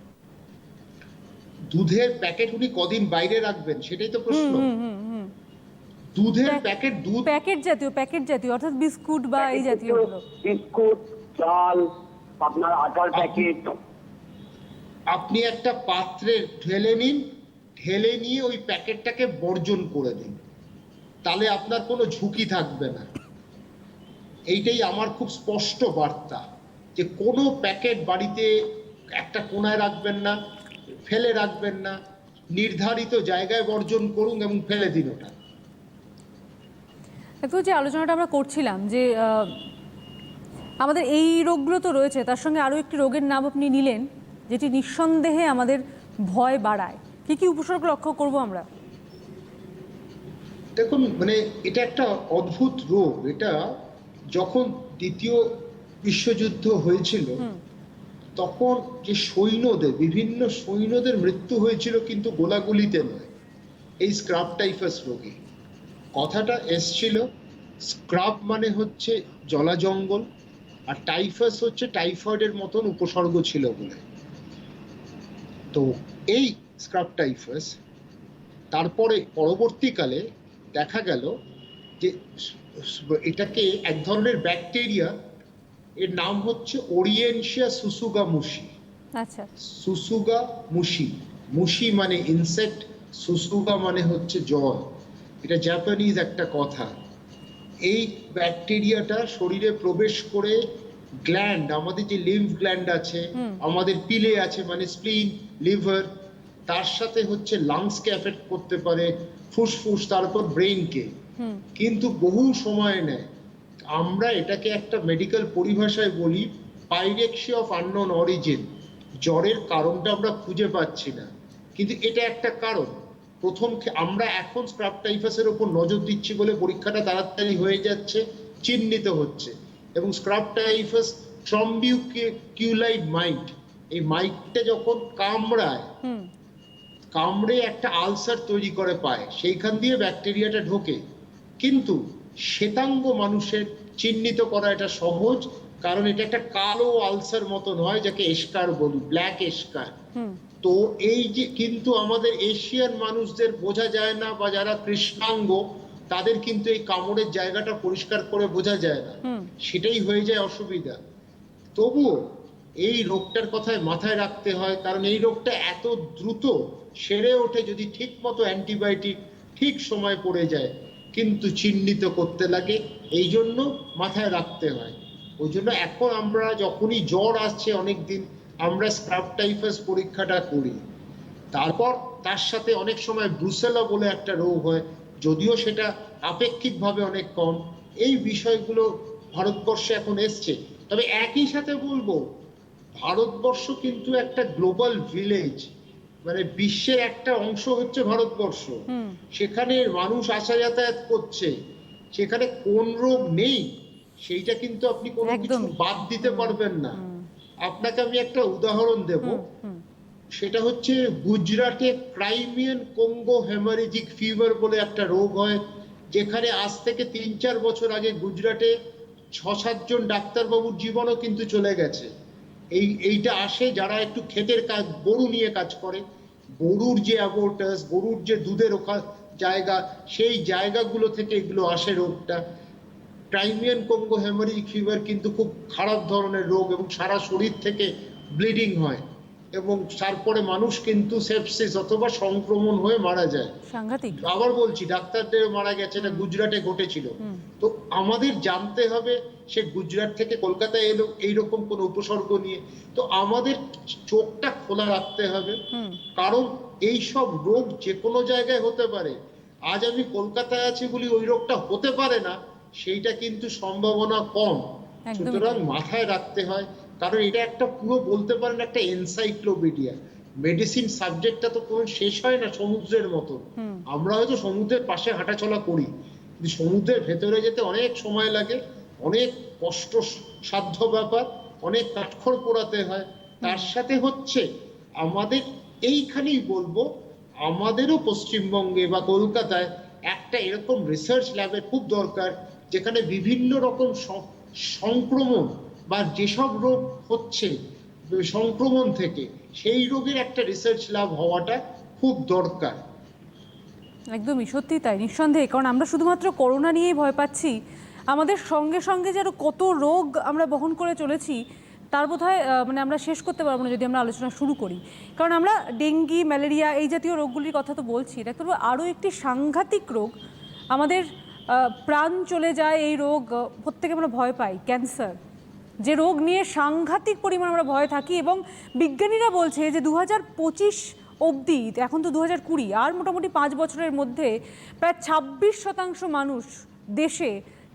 দুধের প্যাকেট উনি কদিন বাইরে রাখবেন সেটাই তো প্রশ্ন। দুধের প্যাকেট জাতীয় অর্থাৎ বিস্কুট বা এই জাতীয় বিস্কুট, চাল, আপনার আটার প্যাকেট। আপনি একটা পাত্রে ঢেলে নিন, ঢেলে নিয়ে ওই প্যাকেটটাকে বর্জন করে দিন, তাহলে আপনার কোনো ঝুঁকি থাকবে না। এইটাই আমার খুব স্পষ্ট বার্তা, যে কোনো প্যাকেট বাড়িতে একটা কোণায় রাখবেন না, ফেলে রাখবেন না, নির্ধারিত জায়গায় বর্জন করুন এবং ফেলে দিন ওটা। একটু যে আলোচনাটা আমরা করছিলাম যে আমাদের এই রোগগুলো তো রয়েছে, তার সঙ্গে আরও একটি রোগের নাম আপনি নিলেন যেটি নিঃসন্দেহে আমাদের ভয় বাড়ায়। কি কি উপসর্গ লক্ষ্য করব আমরা? দেখুন, মানে এটা একটা অদ্ভুত রোগ। এটা যখন দ্বিতীয় বিশ্বযুদ্ধ হয়েছিল তখন যে সৈন্যদের, বিভিন্ন সৈন্যদের মৃত্যু হয়েছিল কিন্তু গোলাগুলিতে নয়, এই স্ক্রাব টাইফাস রোগে। কথাটা এসছিল, স্ক্রাব মানে হচ্ছে জলা জঙ্গল, আর টাইফাস হচ্ছে টাইফয়েডের মতন উপসর্গ ছিল বলে। তো এই স্ক্রাব টাইফাস তারপরে পরবর্তীকালে দেখা গেল যে এটাকে এক ধরনের ব্যাকটেরিয়া, এর নাম হচ্ছে ওরিয়েনশিয়া সুসুগা মুশি। আচ্ছা, সুসুগা মুশি, মুশি মানে ইনসেক্ট, সুসুগা মানে হচ্ছে জল। এটা জাপানিজ একটা কথা। এই ব্যাকটেরিয়াটা শরীরে প্রবেশ করে গ্ল্যান্ড, আমাদের যে লিম্ফ গ্ল্যান্ড আছে, আমাদের পিলে আছে মানে স্প্লিন, লিভার, তার সাথে হচ্ছে লাংসকে এফেক্ট করতে পারে, ফুসফুস, তারপর ব্রেইনকে, কিন্তু বহু সময় নেয়। আমরা এটাকে একটা মেডিকেল পরিভাষায় বলি পাইরেক্সিয়া অফ আননোন অরিজিন। জ্বরের কারণটা আমরা খুঁজে পাচ্ছি না, কিন্তু এটা একটা কারণ। প্রথম আমরা এখন স্ক্রাব টাইফাসের উপর নজর দিচ্ছি বলে পরীক্ষাটা তাড়াতাড়ি হয়ে যাচ্ছে, চিহ্নিত হচ্ছে। এবং স্ক্রাব টাইফাস ট্রম্বিউকিউলাইড মাইট, এই মাইটটা যখন কামড়ে একটা আলসার তৈরি করে পায়, সেইখান দিয়ে ব্যাকটেরিয়াটা ঢোকে। কিন্তু শ্বেতাঙ্গ মানুষের চিহ্নিত করা এটা সহজ, কারণ এটা একটা কালো আলসার মতো নয়, যাকে এস্কার বলি, ব্ল্যাক এস্কার। তো এই যে, কিন্তু আমাদের এশিয়ান মানুষদের বোঝা যায় না, বা যারা কৃষ্ণাঙ্গ তাদের কিন্তু এই কামড়ের জায়গাটা পরিষ্কার করে বোঝা যায় না, সেটাই হয়ে যায় অসুবিধা। তবুও এই রোগটার কথায় মাথায় রাখতে হয়, কারণ এই রোগটা এত দ্রুত সেরে ওঠে যদি ঠিক মতো অ্যান্টিবায়োটিক ঠিক সময় পড়ে যায়, কিন্তু চিহ্নিত করতে লাগে, এই জন্য মাথায় রাখতে হয়। ওই জন্য এখন আমরা যখনই জ্বর আসছে অনেক দিন, আমরা স্ক্রাব টাইফাস পরীক্ষাটা করি। তারপর তার সাথে অনেক সময় ব্রুসেলা বলে একটা রোগ হয়, যদিও সেটা আপেক্ষিকভাবে অনেক কম। এই বিষয়গুলো ভারতবর্ষে এখন এসছে। তবে একই সাথে বলবো, ভারতবর্ষ কিন্তু একটা গ্লোবাল ভিলেজ, মানে বিশ্বের একটা অংশ হচ্ছে ভারতবর্ষ। সেখানে মানুষ আসা যাতায়াত করছে, সেখানে কোন রোগ নেই সেইটা কিন্তু আপনি কোনো কিছু বাদ দিতে পারবেন না। আপনাকে আমি একটা উদাহরণ দেব, সেটা হচ্ছে গুজরাটে ক্রাইমিয়ান কঙ্গো হেমারেজিক ফিভার বলে একটা রোগ হয়, যেখানে আজ থেকে ৩-৪ বছর আগে গুজরাটে ৬-৭ জন ডাক্তারবাবুর জীবনও কিন্তু চলে গেছে। এইটা আসে যারা একটু ক্ষেতের কাজ, গরু নিয়ে কাজ করে, গরুর যে অ্যাবর্টাস, গরুর যে দুধের জায়গা, সেই জায়গাগুলো থেকে এগুলো আসে রোগটা। ক্রাইমিয়ান কঙ্গো হেমারেজিক ফিভার কিন্তু খুব খারাপ ধরনের রোগ, এবং সারা শরীর থেকে ব্লিডিং হয়, এবং তারপরে মানুষ কিন্তু সেপসিস অথবা সংক্রমণ হয়ে মারা যায়। সাংঘাতিক। আবার বলছি, ডাক্তারদের মারা গেছে, এটা গুজরাটে ঘটেছিল। তো আমাদের জানতে হবে, সে গুজরাট থেকে কলকাতায় এলো এইরকম কোন উপসর্গ নিয়ে, তো আমাদের চোখটা খোলা রাখতে হবে, কারণ এই সব রোগ যে কোনো জায়গায় হতে পারে। আজ আমি কলকাতায় আছি বলি ওই রোগটা হতে পারে না, সেইটা কিন্তু সম্ভাবনা কম। সুতরাং মাথায় রাখতে হয়, কারণ এটা একটা পুরো বলতে পারেন একটা এনসাইক্লোপিডিয়া। মেডিসিন সাবজেক্টটা তো কোনো শেষ হয় না সমুদ্রের মতো। আমরা হয়তো সমুদ্রের পাশে হাঁটাচলা করি, কিন্তু সমুদ্রের ভেতরে যেতে অনেক সময় লাগে, অনেক কষ্ট সাধ্য ব্যাপার, অনেক কাঠখড় পোড়াতে হয়। তার সাথে হচ্ছে আমাদের এইখানেই বলবো, আমাদেরও পশ্চিমবঙ্গে বা কলকাতায় একটা এরকম রিসার্চ ল্যাবের খুব দরকার, যেখানে বিভিন্ন রকম সংক্রমণ বা যেসব রোগ হচ্ছে সংক্রমণ থেকে, সেই রোগের একটা রিসার্চ ল্যাব হওয়াটা খুব দরকার। একদমই সত্যি তাই, নিঃসন্দেহে। কারণ আমরা শুধুমাত্র করোনা নিয়েই ভয় পাচ্ছি, আমাদের সঙ্গে সঙ্গে যেন কত রোগ আমরা বহন করে চলেছি, তার বোধহয় মানে আমরা শেষ করতে পারবো না যদি আমরা আলোচনা শুরু করি, কারণ আমরা ডেঙ্গি, ম্যালেরিয়া এই জাতীয় রোগগুলির কথা তো বলছি। ডাক্তারবাবু, আরও একটি সাংঘাতিক রোগ, আমাদের প্রাণ চলে যায় এই রোগ, প্রত্যেকে আমরা ভয় পাই, ক্যান্সার, যে রোগ নিয়ে সাংঘাতিক পরিমাণ আমরা ভয় থাকি। এবং বিজ্ঞানীরা বলছে যে 2025 অবধি, এখন তো 2020, আর মোটামুটি 5 বছরের মধ্যে প্রায় 26% মানুষ, দেশে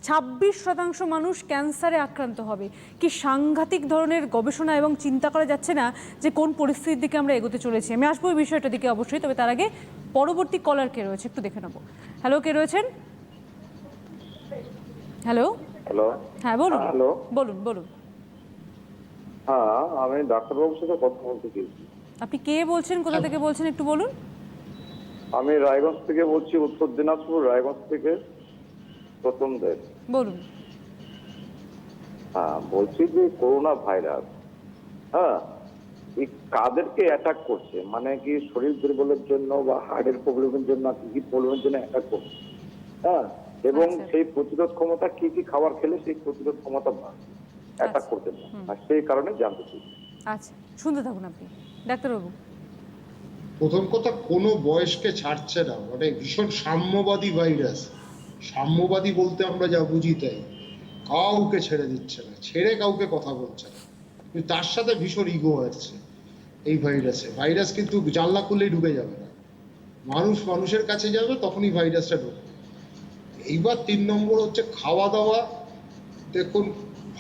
26% মানুষ ক্যান্সারে আক্রান্ত হবে। কি সাংঘাতিক ধরনের গবেষণা, এবং চিন্তা করা যাচ্ছে না যে কোন পরিস্থিতির দিকে আমরা এগোতে চলেছি। আমি আসবো এই বিষয়টার দিকে অবশ্যই, তবে তার আগে পরবর্তী কলার কে রয়েছে একটু দেখে নেবো। হ্যালো, কে রয়েছেন? হ্যালো। হ্যালো। হ্যাঁ বলুন। হ্যালো। বলুন বলুন। হ্যাঁ, আমি ডাক্তারবাবুর সাথে কথা বলতে চেয়েছি। আপনি কে বলছেন, কোথা থেকে বলছেন একটু বলুন। আমি রায়গঞ্জ থেকে বলছি, উত্তর দিনাজপুর রায়গঞ্জ থেকে প্রথম দেব। বলুন। হ্যাঁ, বলছি যে করোনা ভাইরাস, হ্যাঁ, এই কাদেরকে অ্যাটাক করছে, মানে কি শরীর দুর্বলের জন্য বা হার্টের প্রবলেমের জন্য, কি প্রবলেমের জন্য অ্যাটাক করছে, হ্যাঁ, এবং সেই প্রতিরোধ ক্ষমতা কি কি খাবার খেলে সেই প্রতিরোধ ক্ষমতা অ্যাটাক করতে পারে, আর সেই কারণে জানতে চাই। আচ্ছা, শুনতে থাকুন আপনি ডাক্তারবাবু। প্রথম কথা, কোনো বয়সকে ছাড়ছে না, মানে ভীষণ সাম্যবাদী ভাইরাস। সাম্যবাদী বলতে আমরা যা বুঝি তাই, কাউকে ছেড়ে দিচ্ছে না, ছেড়ে কাউকে কথা বলছে না, কিন্তু তার সাথে ভীষণ ইগো আসছে এই ভাইরাসে। ভাইরাস কিন্তু জানলা খুললেই ঢুকে যাবে না, মানুষ মানুষের কাছে যাবে তখনই ভাইরাসটা ঢুকবে। এইবার 3 নম্বর হচ্ছে খাওয়া দাওয়া। দেখুন,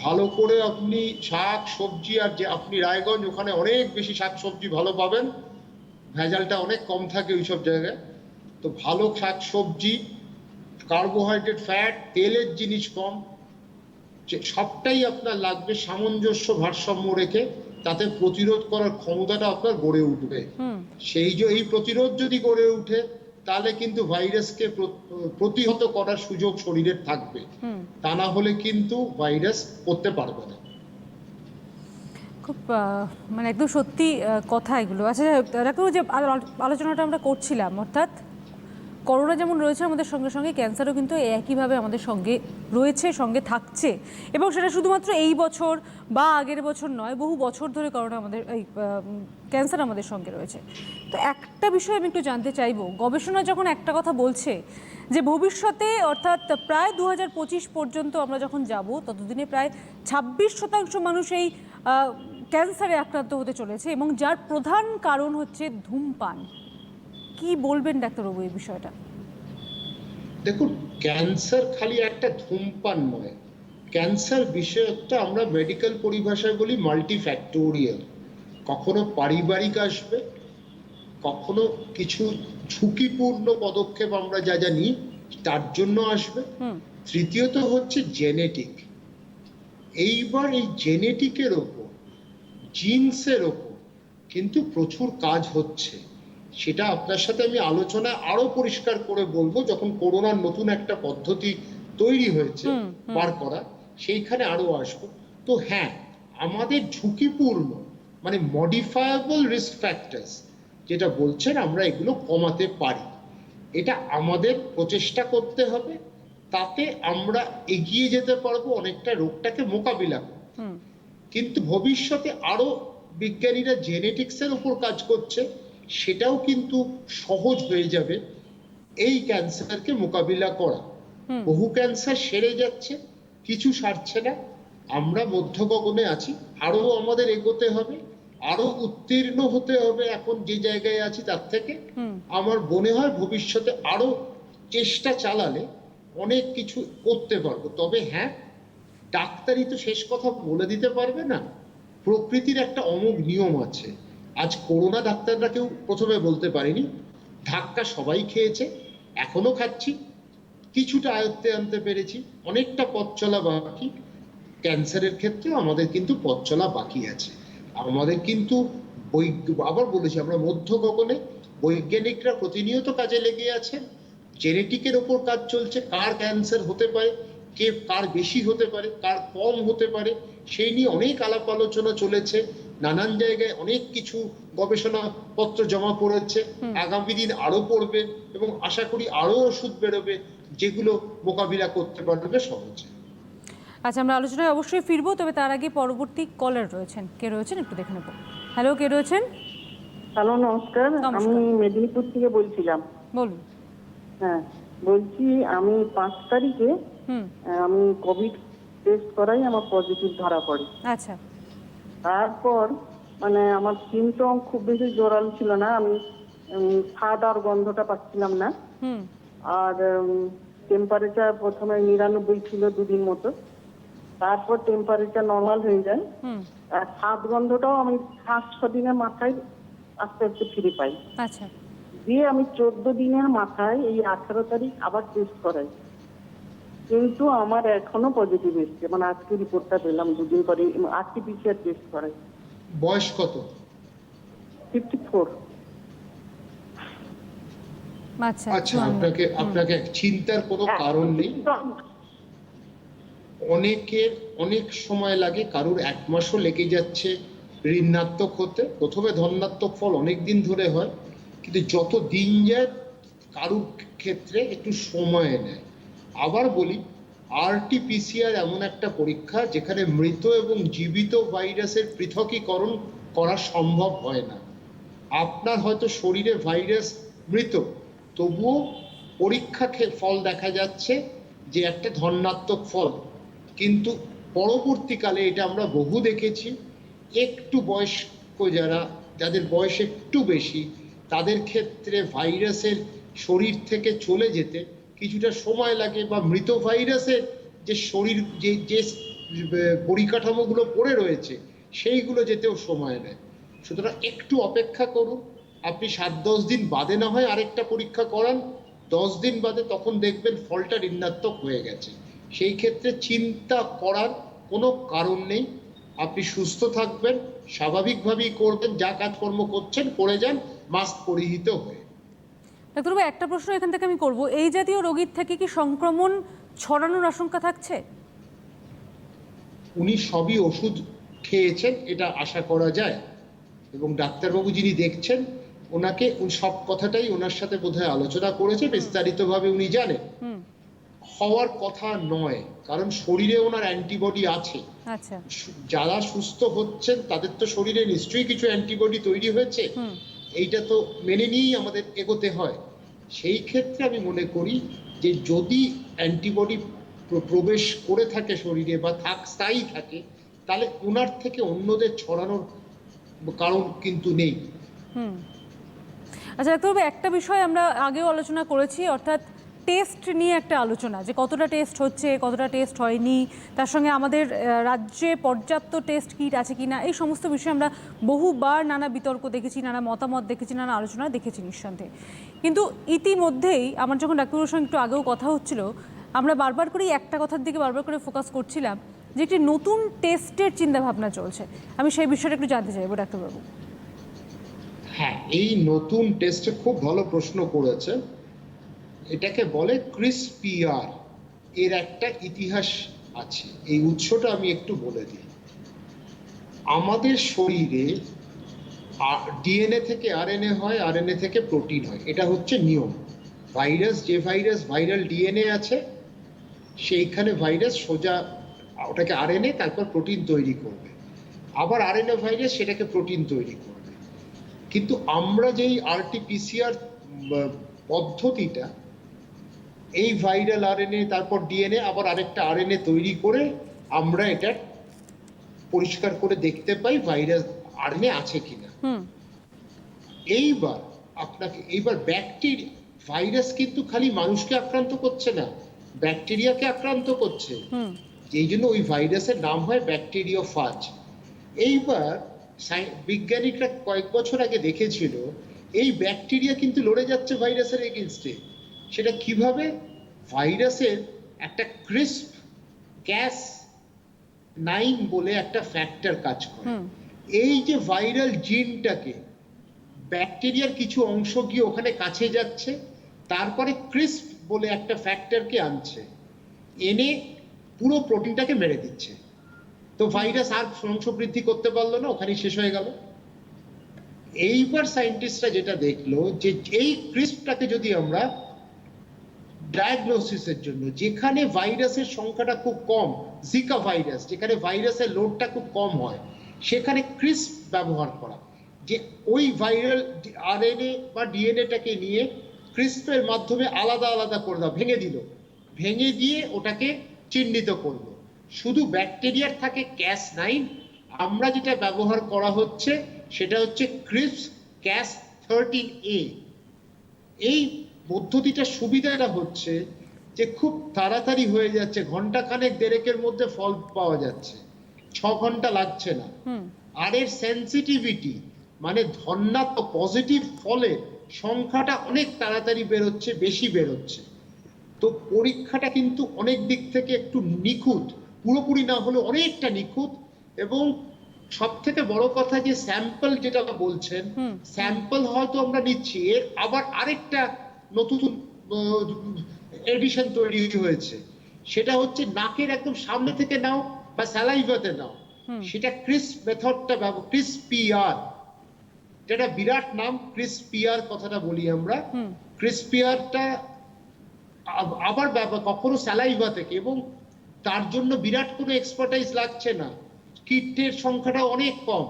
ভালো করে আপনি শাক সবজি, আর যে আপনি রায়গঞ্জ, ওখানে অনেক বেশি শাক সবজি ভালো পাবেন, ভেজালটা অনেক কম থাকে ওইসব জায়গায়। তো ভালো শাক সবজি, কার্বোহাইড্রেট, ফ্যাট, তেলের জিনিস কম, সবটাই আপনার লাগবে সামঞ্জস্য, ভারসাম্য রেখে, তাতে প্রতিরোধ করার ক্ষমতাটা আপনার গড়ে উঠবে। এই প্রতিরোধ যদি গড়ে উঠে, তাহলে কিন্তু ভাইরাসকে প্রতিহত করার সুযোগ শরীরের থাকবে, তা না হলে কিন্তু ভাইরাস করতে পারবে না। খুব মানে একদম সত্যি কথা এগুলো। আচ্ছা ডাক্তারবাবু, যে আলোচনাটা আমরা করছিলাম, অর্থাৎ করোনা যেমন রয়েছে আমাদের সঙ্গে সঙ্গে ক্যান্সারও কিন্তু একইভাবে আমাদের সঙ্গে রয়েছে, সঙ্গে থাকছে, এবং সেটা শুধুমাত্র এই বছর বা আগের বছর নয়, বহু বছর ধরে করোনা আমাদের, এই ক্যান্সার আমাদের সঙ্গে রয়েছে। তো একটা বিষয় আমি একটু জানতে চাইবো, গবেষণা যখন একটা কথা বলছে যে ভবিষ্যতে, অর্থাৎ প্রায় 2025 পর্যন্ত আমরা যখন যাব, ততদিনে প্রায় 26% মানুষ এই ক্যান্সারে আক্রান্ত হতে চলেছে, এবং যার প্রধান কারণ হচ্ছে ধূমপান। কি বলবেন ডাক্তারবাবু এই বিষয়টা? দেখুন, ক্যান্সার খালি একটা ধূমপান নয়, ক্যান্সার বিষয়টা আমরা মেডিকেল পরিভাষায় বলি মাল্টিফ্যাক্টোরিয়াল। কখনো পারিবারিক আসবে, কখনো কিছু ঝুঁকিপূর্ণ পদক্ষেপ আমরা যা যা নিই তার জন্য আসবে, তৃতীয়ত হচ্ছে জেনেটিক। এইবার এই জেনেটিকের ওপর, জিনসের ওপর কিন্তু প্রচুর কাজ হচ্ছে। সেটা আপনার সাথে আমি আলোচনা আরো পরিষ্কার করে বলবো যখন করোনার নতুন একটা পদ্ধতি তৈরি হয়েছে বার করা, সেইখানে আরো আসবো। তো হ্যাঁ, আমাদের ঝুঁকিপূর্ণ, মানে মডিফায়েবল রিস্ক ফ্যাক্টরস যেটা বলছেন, আমরা এগুলো কমাতে পারি। এটা আমাদের প্রচেষ্টা করতে হবে, তাতে আমরা এগিয়ে যেতে পারবো অনেকটা রোগটাকে মোকাবিলা করতে। কিন্তু ভবিষ্যতে আরো বিজ্ঞানীরা জেনেটিক্সের উপর কাজ করছে, সেটাও কিন্তু সহজ হয়ে যাবে এই ক্যান্সারকে মোকাবিলা করা। বহু ক্যান্সার সেরে যাচ্ছে, কিছু সারছে না, আমরা মধ্য গগনে আছি, আরো আমাদের এগোতে হবে, আরো উত্তীর্ণ হতে হবে এখন যে জায়গায় আছি তার থেকে। আমার মনে হয় ভবিষ্যতে আরো চেষ্টা চালালে অনেক কিছু করতে পারবো। তবে হ্যাঁ, ডাক্তারই তো শেষ কথা বলে দিতে পারবে না, প্রকৃতির একটা অমোঘ নিয়ম আছে। আজ করোনা ডাক্তাররা কেউ প্রথমে বলতে পারেনি, ধাক্কা সবাই খেয়েছে, এখনো খাচ্ছি, কিছুটা আয়ত্তে আনতে পেরেছি, অনেকটা পথ চলা বাকি। ক্যান্সারের ক্ষেত্রেও আমাদের কিন্তু পথ চলা বাকি আছে। আমাদের কিন্তু আবার বলেছি, আমরা মধ্য গগনে, বৈজ্ঞানিকরা প্রতিনিয়ত কাজে লেগে আছেন, জেনেটিকের ওপর কাজ চলছে, কার ক্যান্সার হতে পারে, কে কার বেশি হতে পারে, কার কম হতে পারে, সেই নিয়ে অনেক আলাপ আলোচনা চলেছে। নানান জায়গায় অনেক কিছু গবেষণা পত্র জমা পড়েছে, আগামী দিন আরো পড়বে, এবং আশা করি আরো ওষুধ বেরোবে যেগুলো মোকাবিলা করতে পারবে সহজে। আচ্ছা, আমরা আলোচনায় অবশ্যই ফিরবো, তবে তার আগে পরবর্তী কলার রয়েছেন। কে রয়েছেন একটু দেখে নেব। হ্যালো, কে রয়েছেন? হ্যালো, নমস্কার। নমস্কার। আমি মেদিনীপুর থেকে বলছিলাম। বলুন। হ্যাঁ, বলছি আমি 5 তারিখে হুম। আমি কোভিড টেস্ট করাই, আমার পজিটিভ ধরা পড়ে। আচ্ছা। তারপর মানে আমার সিমটম খুব বেশি জোরালো ছিল না, আমি স্বাদ আর গন্ধটা পাচ্ছিলাম না। হুম। আর টেম্পারেচার প্রথমে 99 ছিল 2 দিন মতো, তারপর টেম্পারেচার নর্মাল হয়ে যায়। হুম। আর স্বাদ গন্ধটাও আমি 5-6 দিনের মাথায় আস্তে আস্তে ফিরে পাই। আচ্ছা। দিয়ে আমি 14 দিনের মাথায় এই 18 তারিখ আবার টেস্ট করাই, কিন্তু আমার এখনো পজিটিভ এসছে। মানে আজকে রিপোর্টটা পেলাম 2 দিন পরে, আরটিপিসিআর টেস্ট করাই। বয়স কত? 54। আচ্ছা। আচ্ছা, আপনাকে চিন্তার কোনো কারণ নেই। অনেক সময় লাগে, কারোর 1 মাসও লেগে যাচ্ছে ঋণাত্মক হতে। প্রথমে ধনাত্মক ফল অনেক দিন ধরে হয়, কিন্তু যত দিন যায় কারোর ক্ষেত্রে একটু সময় নেয়। আবার বলি, আরটিপিসিআর এমন একটা পরীক্ষা যেখানে মৃত এবং জীবিত ভাইরাসের পৃথকীকরণ করা সম্ভব হয় না। আপনার হয়তো শরীরে ভাইরাস মৃত, তবুও পরীক্ষা ফল দেখা যাচ্ছে যে একটা ধনাত্মক ফল। কিন্তু পরবর্তীকালে এটা আমরা বহু দেখেছি, একটু বয়স্ক যাদের বয়স একটু বেশি, তাদের ক্ষেত্রে ভাইরাসের শরীর থেকে চলে যেতে কিছুটা সময় লাগে, বা মৃত ভাইরাসের যে শরীর যে পরিকাঠামোগুলো পড়ে রয়েছে সেইগুলো যেতেও সময় নেয়। সুতরাং একটু অপেক্ষা করুন। আপনি 7-10 দিন বাদে না হয় আরেকটা পরীক্ষা করান, 10 দিন বাদে, তখন দেখবেন ফলটা ঋণাত্মক হয়ে গেছে। সেই ক্ষেত্রে চিন্তা করার কোনো কারণ নেই। আপনি সুস্থ থাকবেন, স্বাভাবিকভাবেই করবেন, যা কাজকর্ম করছেন করে যান, মাস্ক পরিহিত হয়ে। ডাক্তারবাবু, একটা প্রশ্ন এখান থেকে আমি করব, এই জাতীয় রোগীর থেকে কি সংক্রমণ ছড়ানোর আশঙ্কা থাকছে? উনি সবই ওষুধ খেয়েছেন, এটা আশা করা যায়, এবং ডাক্তারবাবু যিনি দেখছেন ওনাকে সব কথাটাই ওনার সাথে বোধহয় আলোচনা করেছে, বিস্তারিতভাবে উনি জানেন। হওয়ার কথা নয়, কারণ শরীরে ওনার অ্যান্টিবডি আছে। আচ্ছা। যারা সুস্থ হচ্ছেন তাদের তো শরীরে নিশ্চয়ই কিছু অ্যান্টিবডি তৈরি হয়েছে, এইটা তো মেনে নিয়েই আমাদের এগোতে হয়। সেই ক্ষেত্রে আমি মনে করি যে যদি অ্যান্টিবডি প্রবেশ করে থাকে শরীরে বা স্থায়ী থাকে, তাহলে ওনার থেকে অন্যদের ছড়ানোর কারণ কিন্তু নেই। আচ্ছা ডাক্তারবাবু, একটা বিষয় আমরা আগেও আলোচনা করেছি, অর্থাৎ টেস্ট নিয়ে একটা আলোচনা, যে কতটা টেস্ট হচ্ছে, কতটা টেস্ট হয়নি, তার সঙ্গে আমাদের রাজ্যে পর্যাপ্ত টেস্ট কিট আছে কি না, এই সমস্ত বিষয়ে আমরা বহুবার নানা বিতর্ক দেখেছি, নানা মতামত দেখেছি, নানা আলোচনা দেখেছি নিঃসন্দেহে। কিন্তু ইতিমধ্যেই আমার যখন ডাক্তারবাবুর সঙ্গে একটু আগেও কথা হচ্ছিল, আমরা বারবার করেই একটা কথার দিকে বারবার করে ফোকাস করছিলাম যে একটি নতুন টেস্টের চিন্তাভাবনা চলছে। আমি সেই বিষয়টা একটু জানতে চাইবো ডাক্তারবাবু। হ্যাঁ, এই নতুন টেস্টে খুব ভালো প্রশ্ন করেছে। এটাকে বলে ক্রিসপিআর। এর একটা ইতিহাস আছে, এই উৎসটা আমি একটু বলে দিই। আমাদের শরীরে ডিএনএ থেকে আরএনএ হয়, আরএনএ থেকে প্রোটিন হয়, এটা হচ্ছে নিয়ম। যে ভাইরাস ভাইরাল ডিএনএ আছে, সেইখানে ভাইরাস সোজা ওটাকে আরএনএ, তারপর প্রোটিন তৈরি করবে, আবার আরএনএ ভাইরাস সেটাকে প্রোটিন তৈরি করবে। কিন্তু আমরা যেই আরটিপিসিআর পদ্ধতিটা, এই ভাইরাল আরএনএ তারপর ডিএনএ আবার আরেকটা আরএনএ তৈরি করে আমরা এটা পরিষ্কার করে দেখতে পাই ভাইরাস আরএনএ আছে কিনা। এইবার ব্যাকটেরিয়া, ভাইরাস কিন্তু খালি মানুষকে আক্রান্ত করছে না, ব্যাকটেরিয়াকে আক্রান্ত করছে, এই জন্য ওই ভাইরাসের নাম হয় ব্যাকটেরিওফাজ। এইবার বিজ্ঞানীরা কয়েক বছর আগে দেখেছিল এই ব্যাকটেরিয়া কিন্তু লড়ে যাচ্ছে ভাইরাসের এগেইনস্টে। সেটা কিভাবে? ভাইরাসের একটা ক্রিসপ Cas9 বলে একটা ফ্যাক্টর কাজ করে। এই যে ভাইরাল জিনটাকে ব্যাকটেরিয়ার কিছু অংশ গিয়ে ওখানে কাছে যাচ্ছে, তারপরে ক্রিসপ বলে একটা ফ্যাক্টরকে আনছে, এনে পুরো প্রোটিনটাকে মেরে দিচ্ছে। তো ভাইরাস আর বংশবৃদ্ধি করতে পারলো না, ওখানেই শেষ হয়ে গেল। এইবার সায়েন্টিস্টরা যেটা দেখলো যে এই ক্রিসপটাকে যদি আমরা ডায়াগনোসিসের জন্য, যেখানে ভাইরাসের সংখ্যাটা খুব কম, জিকা ভাইরাস যেখানে ভাইরাসের লোডটা খুব কম হয়, সেখানে ক্রিসপ ব্যবহার করা, যে ওই ভাইরাল আরএনএ বা ডিএনএটাকে নিয়ে ক্রিসপের মাধ্যমে আলাদা আলাদা করে দাও, ভেঙে দিয়ে ওটাকে চিহ্নিত করলো। শুধু ব্যাকটেরিয়ার থাকে Cas9, আমরা যেটা ব্যবহার করা হচ্ছে সেটা হচ্ছে ক্রিসপ Cas13a। এই পদ্ধতিটার সুবিধাটা হচ্ছে যে খুব তাড়াতাড়ি হয়ে যাচ্ছে, ঘন্টাখানেক দেড়েকের মধ্যে ফল পাওয়া যাচ্ছে, 6 ঘন্টা লাগছে না। আর এর সেন্সিটিভিটি মানে ধনাত্মক পজিটিভ ফলের সংখ্যাটা অনেক তাড়াতাড়ি বেরোচ্ছে, বেশি বেরোচ্ছে। তো পরীক্ষাটা কিন্তু অনেক দিক থেকে একটু নিখুঁত, পুরোপুরি না হলে অনেকটা নিখুঁত। এবং সব থেকে বড় কথা যে স্যাম্পল যেটা বলছেন, স্যাম্পল হয়তো আমরা নিচ্ছি, এর আবার আরেকটা নতুন এডিশন তৈরি হয়েছে, সেটা হচ্ছে নাকের একদম সামনে থেকে নাও বা স্যালাইভাতে নাও, সেটা ক্রিসপ মেথডটা ক্রিসপিআর, যেটা বিরাট নাম, ক্রিসপিআর কথাটা বলি আমরা। ক্রিসপিআরটা আবার কখনো স্যালাইভা থেকে, এবং তার জন্য বিরাট কোনো এক্সপার্টাইজ লাগছে না, কিটের সংখ্যাটা অনেক কম,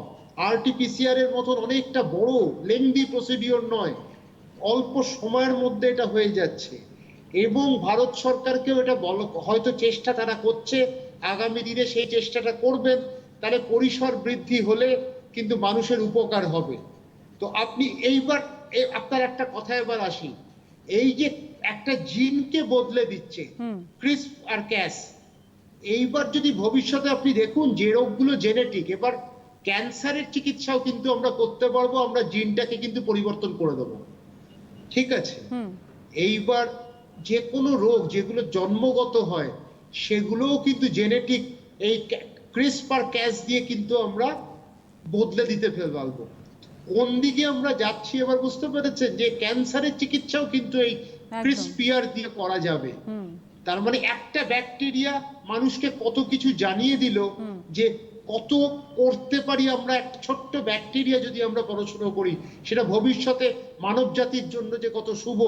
আরটিপিসিআর এর মতন অনেকটা বড় লেংদি প্রসিডিওর নয়, অল্প সময়ের মধ্যে এটা হয়ে যাচ্ছে। এবং ভারত সরকারকেও এটা হয়তো চেষ্টা তারা করছে, আগামী দিনে সেই চেষ্টাটা করবেন, তাহলে পরিসর বৃদ্ধি হলে কিন্তু মানুষের উপকার হবে। তো আপনি এইবার আপনার একটা কথা এবার আসি, এই যে একটা জিনকে বদলে দিচ্ছে ক্রিসপ আর ক্যাস, এইবার যদি ভবিষ্যতে আপনি দেখুন যে রোগগুলো জেনেটিক, এবার ক্যান্সারের চিকিৎসাও কিন্তু আমরা করতে পারবো, আমরা জিনটাকে কিন্তু পরিবর্তন করে দেবো, ঠিক আছে? এইবার যে কোনো রোগ যেগুলো জন্মগত হয় সেগুলোও কিন্তু জেনেটিক এই ক্রিসপ আর ক্যাস দিয়ে কিন্তু আমরা বদলে দিতে পারবো। কোন দিকে আমরা যাচ্ছি এবার বুঝতে পেরেছেন, যে ক্যান্সারের চিকিৎসাও কিন্তু এই ক্রিসপিআর দিয়ে করা যাবে। তার মানে একটা ব্যাকটেরিয়া মানুষকে কত কিছু জানিয়ে দিল, যে কত করতে পারি আমরা। একটা ছোট্ট ব্যাকটেরিয়া যদি আমরা পড়াশোনা করি, সেটা ভবিষ্যতে মানব জাতির জন্য যে কত শুভ,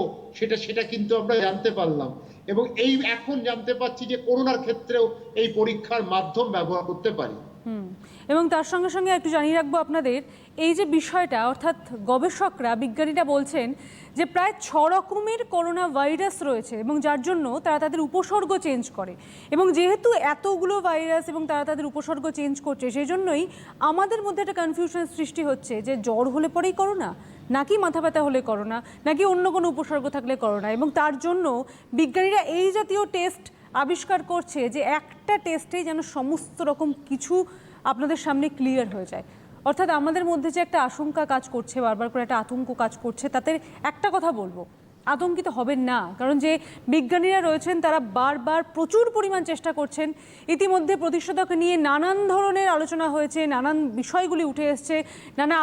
সেটা কিন্তু আমরা জানতে পারলাম। এবং এই এখন জানতে পারছি যে করোনার ক্ষেত্রেও এই পরীক্ষার মাধ্যম ব্যবহার করতে পারি। এবং তার সঙ্গে সঙ্গে একটু জানিয়ে রাখবো আপনাদের, এই যে বিষয়টা, অর্থাৎ গবেষকরা, বিজ্ঞানীরা বলছেন যে প্রায় 6 রকমের করোনা ভাইরাস রয়েছে, এবং যার জন্য তারা তাদের উপসর্গ চেঞ্জ করে। এবং যেহেতু এতগুলো ভাইরাস এবং তারা তাদের উপসর্গ চেঞ্জ করছে, সেই জন্যই আমাদের মধ্যে একটা কনফিউশন সৃষ্টি হচ্ছে যে জ্বর হলে পরেই করোনা, নাকি মাথা ব্যথা হলে করোনা, নাকি অন্য কোনো উপসর্গ থাকলে করোনা। এবং তার জন্য বিজ্ঞানীরা এই জাতীয় টেস্ট আবিষ্কার করছে, যে একটা টেস্টেই যেন সমস্ত রকম কিছু আপনাদের সামনে ক্লিয়ার হয়ে যায়। অর্থাৎ আমাদের মধ্যে যে একটা আশঙ্কা কাজ করছে, বারবার করে একটা আতঙ্ক কাজ করছে, তাতে একটা কথা বলবো, আতঙ্কিত হবেন না। কারণ যে বিজ্ঞানীরা রয়েছেন তারা বারবার প্রচুর পরিমাণ চেষ্টা করছেন। ইতিমধ্যে প্রতিষেধক নিয়ে নানান ধরনের আলোচনা হয়েছে, নানান বিষয়গুলি উঠে এসছে, নানা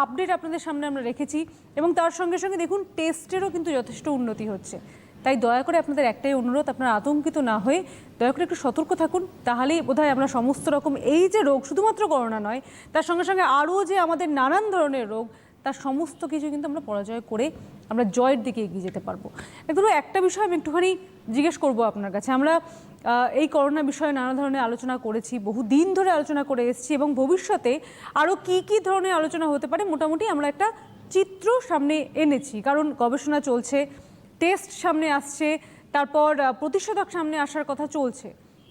আপডেট আপনাদের সামনে আমরা রেখেছি। এবং তার সঙ্গে সঙ্গে দেখুন টেস্টেরও কিন্তু যথেষ্ট উন্নতি হচ্ছে। তাই দয়া করে আপনাদের একটাই অনুরোধ, আপনারা আতঙ্কিত না হয়ে দয়া করে একটু সতর্ক থাকুন। তাহলেই বোধহয় আমরা সমস্ত রকম এই যে রোগ, শুধুমাত্র করোনা নয়, তার সঙ্গে সঙ্গে আরও যে আমাদের নানান ধরনের রোগ, তার সমস্ত কিছু কিন্তু আমরা পরাজয় করে আমরা জয়ের দিকে এগিয়ে যেতে পারবো। ধরো একটা বিষয় আমি একটুখানি জিজ্ঞেস করবো আপনার কাছে। আমরা এই করোনা বিষয়ে নানা ধরনের আলোচনা করেছি, বহু দিন ধরে আলোচনা করে এসেছি, এবং ভবিষ্যতে আরও কী ধরনের আলোচনা হতে পারে মোটামুটি আমরা একটা চিত্র সামনে এনেছি। কারণ গবেষণা চলছে, টেস্ট সামনে আসছে, তারপর প্রতিষেধক সামনে আসার কথা চলছে।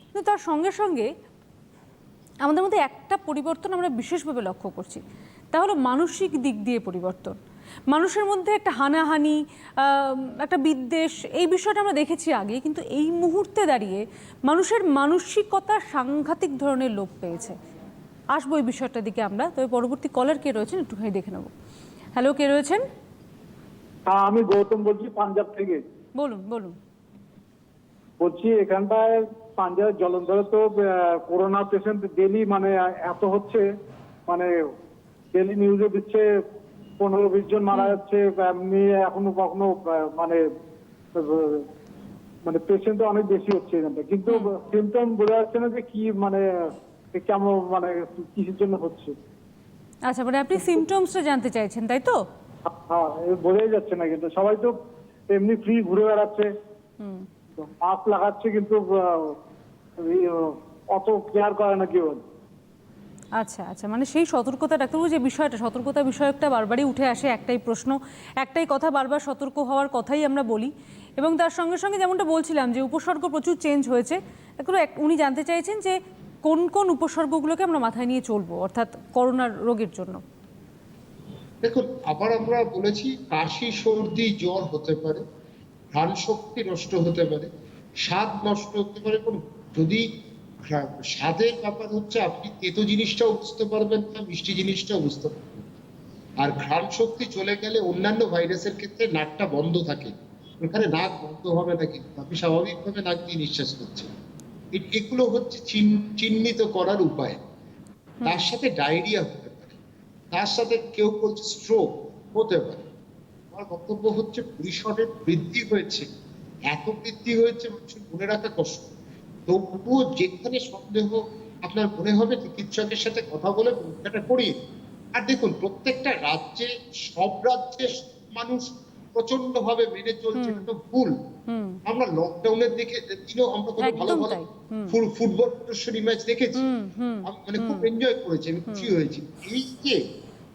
কিন্তু তার সঙ্গে সঙ্গে আমাদের মধ্যে একটা পরিবর্তন আমরা বিশেষভাবে লক্ষ্য করছি, তা হলো মানসিক দিক দিয়ে পরিবর্তন। মানুষের মধ্যে একটা হানাহানি, একটা বিদ্বেষ, এই বিষয়টা আমরা দেখেছি আগে, কিন্তু এই মুহূর্তে দাঁড়িয়ে মানুষের মানসিকতা সাংঘাতিক ধরনের লোপ পেয়েছে। আসবো এই বিষয়টার দিকে আমরা, তবে পরবর্তী কলার কে রয়েছেন একটুখানি দেখে নেব। হ্যালো, কে রয়েছেন? হ্যাঁ, আমি গৌতম বলছি পাঞ্জাব থেকে। বলুন বলুন। বলছি এখানটায় পাঞ্জাব জলন্ধরে তো করোনা পেশেন্ট ডেলি মানে এত হচ্ছে, মানে ডেলি নিউজে দিচ্ছে 15-20 জন মারা যাচ্ছে, এমনি এখনো কখনো মানে মানে পেশেন্ট অনেক বেশি হচ্ছে এখানটা, কিন্তু সিমটম বোঝা যাচ্ছে না যে কি মানে কেমন মানে কিসের জন্য হচ্ছে। আচ্ছা, মানে আপনি সিমটমসটা জানতে চাইছেন, তাই তো? হ্যাঁ, বোঝাই যাচ্ছে না, কিন্তু সবাই তো এমনি ফ্রি ঘুরে বেড়াচ্ছে, মাস্ক লাগাচ্ছে কিন্তু অত কেয়ার করে না কেউ। আচ্ছা আচ্ছা, মানে সেই সতর্কতা, ডাক্তারবাবু যে বিষয়টা সতর্কতা বিষয়কটা বারবারই উঠে আসে, একটাই প্রশ্ন, একটাই কথা, বারবার সতর্ক হওয়ার কথাই আমরা বলি। এবং তার সঙ্গে সঙ্গে যেমনটা বলছিলাম যে উপসর্গ প্রচুর চেঞ্জ হয়েছে, এগুলো উনি জানতে চাইছেন যে কোন কোন উপসর্গগুলোকে আমরা মাথায় নিয়ে চলবো অর্থাৎ করোনার রোগের জন্য। দেখুন, আবার আমরা বলেছি কাশি, সর্দি, জ্বর হতে পারে, ঘ্রাণ শক্তি নষ্ট হতে পারে, স্বাদ নষ্ট হতে পারে। যদি স্বাদের ব্যাপার হচ্ছে আপনি তেতো জিনিসটাও বুঝতে পারবেন না, মিষ্টি জিনিসটাও বুঝতে পারবেন। আর ঘ্রাণ শক্তি চলে গেলে অন্যান্য ভাইরাসের ক্ষেত্রে নাকটা বন্ধ থাকে, এখানে নাক বন্ধ হবে না, কিন্তু আপনি স্বাভাবিকভাবে নাক দিয়ে নিঃশ্বাস করছেন। এগুলো হচ্ছে চিহ্নিত করার উপায়। তার সাথে ডায়রিয়া হতে পারে, তার সাথে কেউ বলছে স্ট্রোক হতে পারে। আমার বক্তব্য হচ্ছে পরিসরের বৃদ্ধি হয়েছে, এত বৃদ্ধি হয়েছে মানুষের মনে রাখা কষ্ট। তবুও যেখানে সন্দেহ আপনার মনে হবে চিকিৎসকের সাথে কথা বলে পরীক্ষাটা করিয়ে। আর দেখুন, প্রত্যেকটা রাজ্যে, সব রাজ্যে মানুষ প্রচন্ড ভাবে মেনে চলছে, এটা তো ভুল। আমরা লকডাউনের দিনেও আমরা কত ভালো ভালো ফুটবল প্রদর্শনী ম্যাচ দেখেছি, মানে খুব এনজয় করেছি, আমি খুশি হয়েছি। এই যে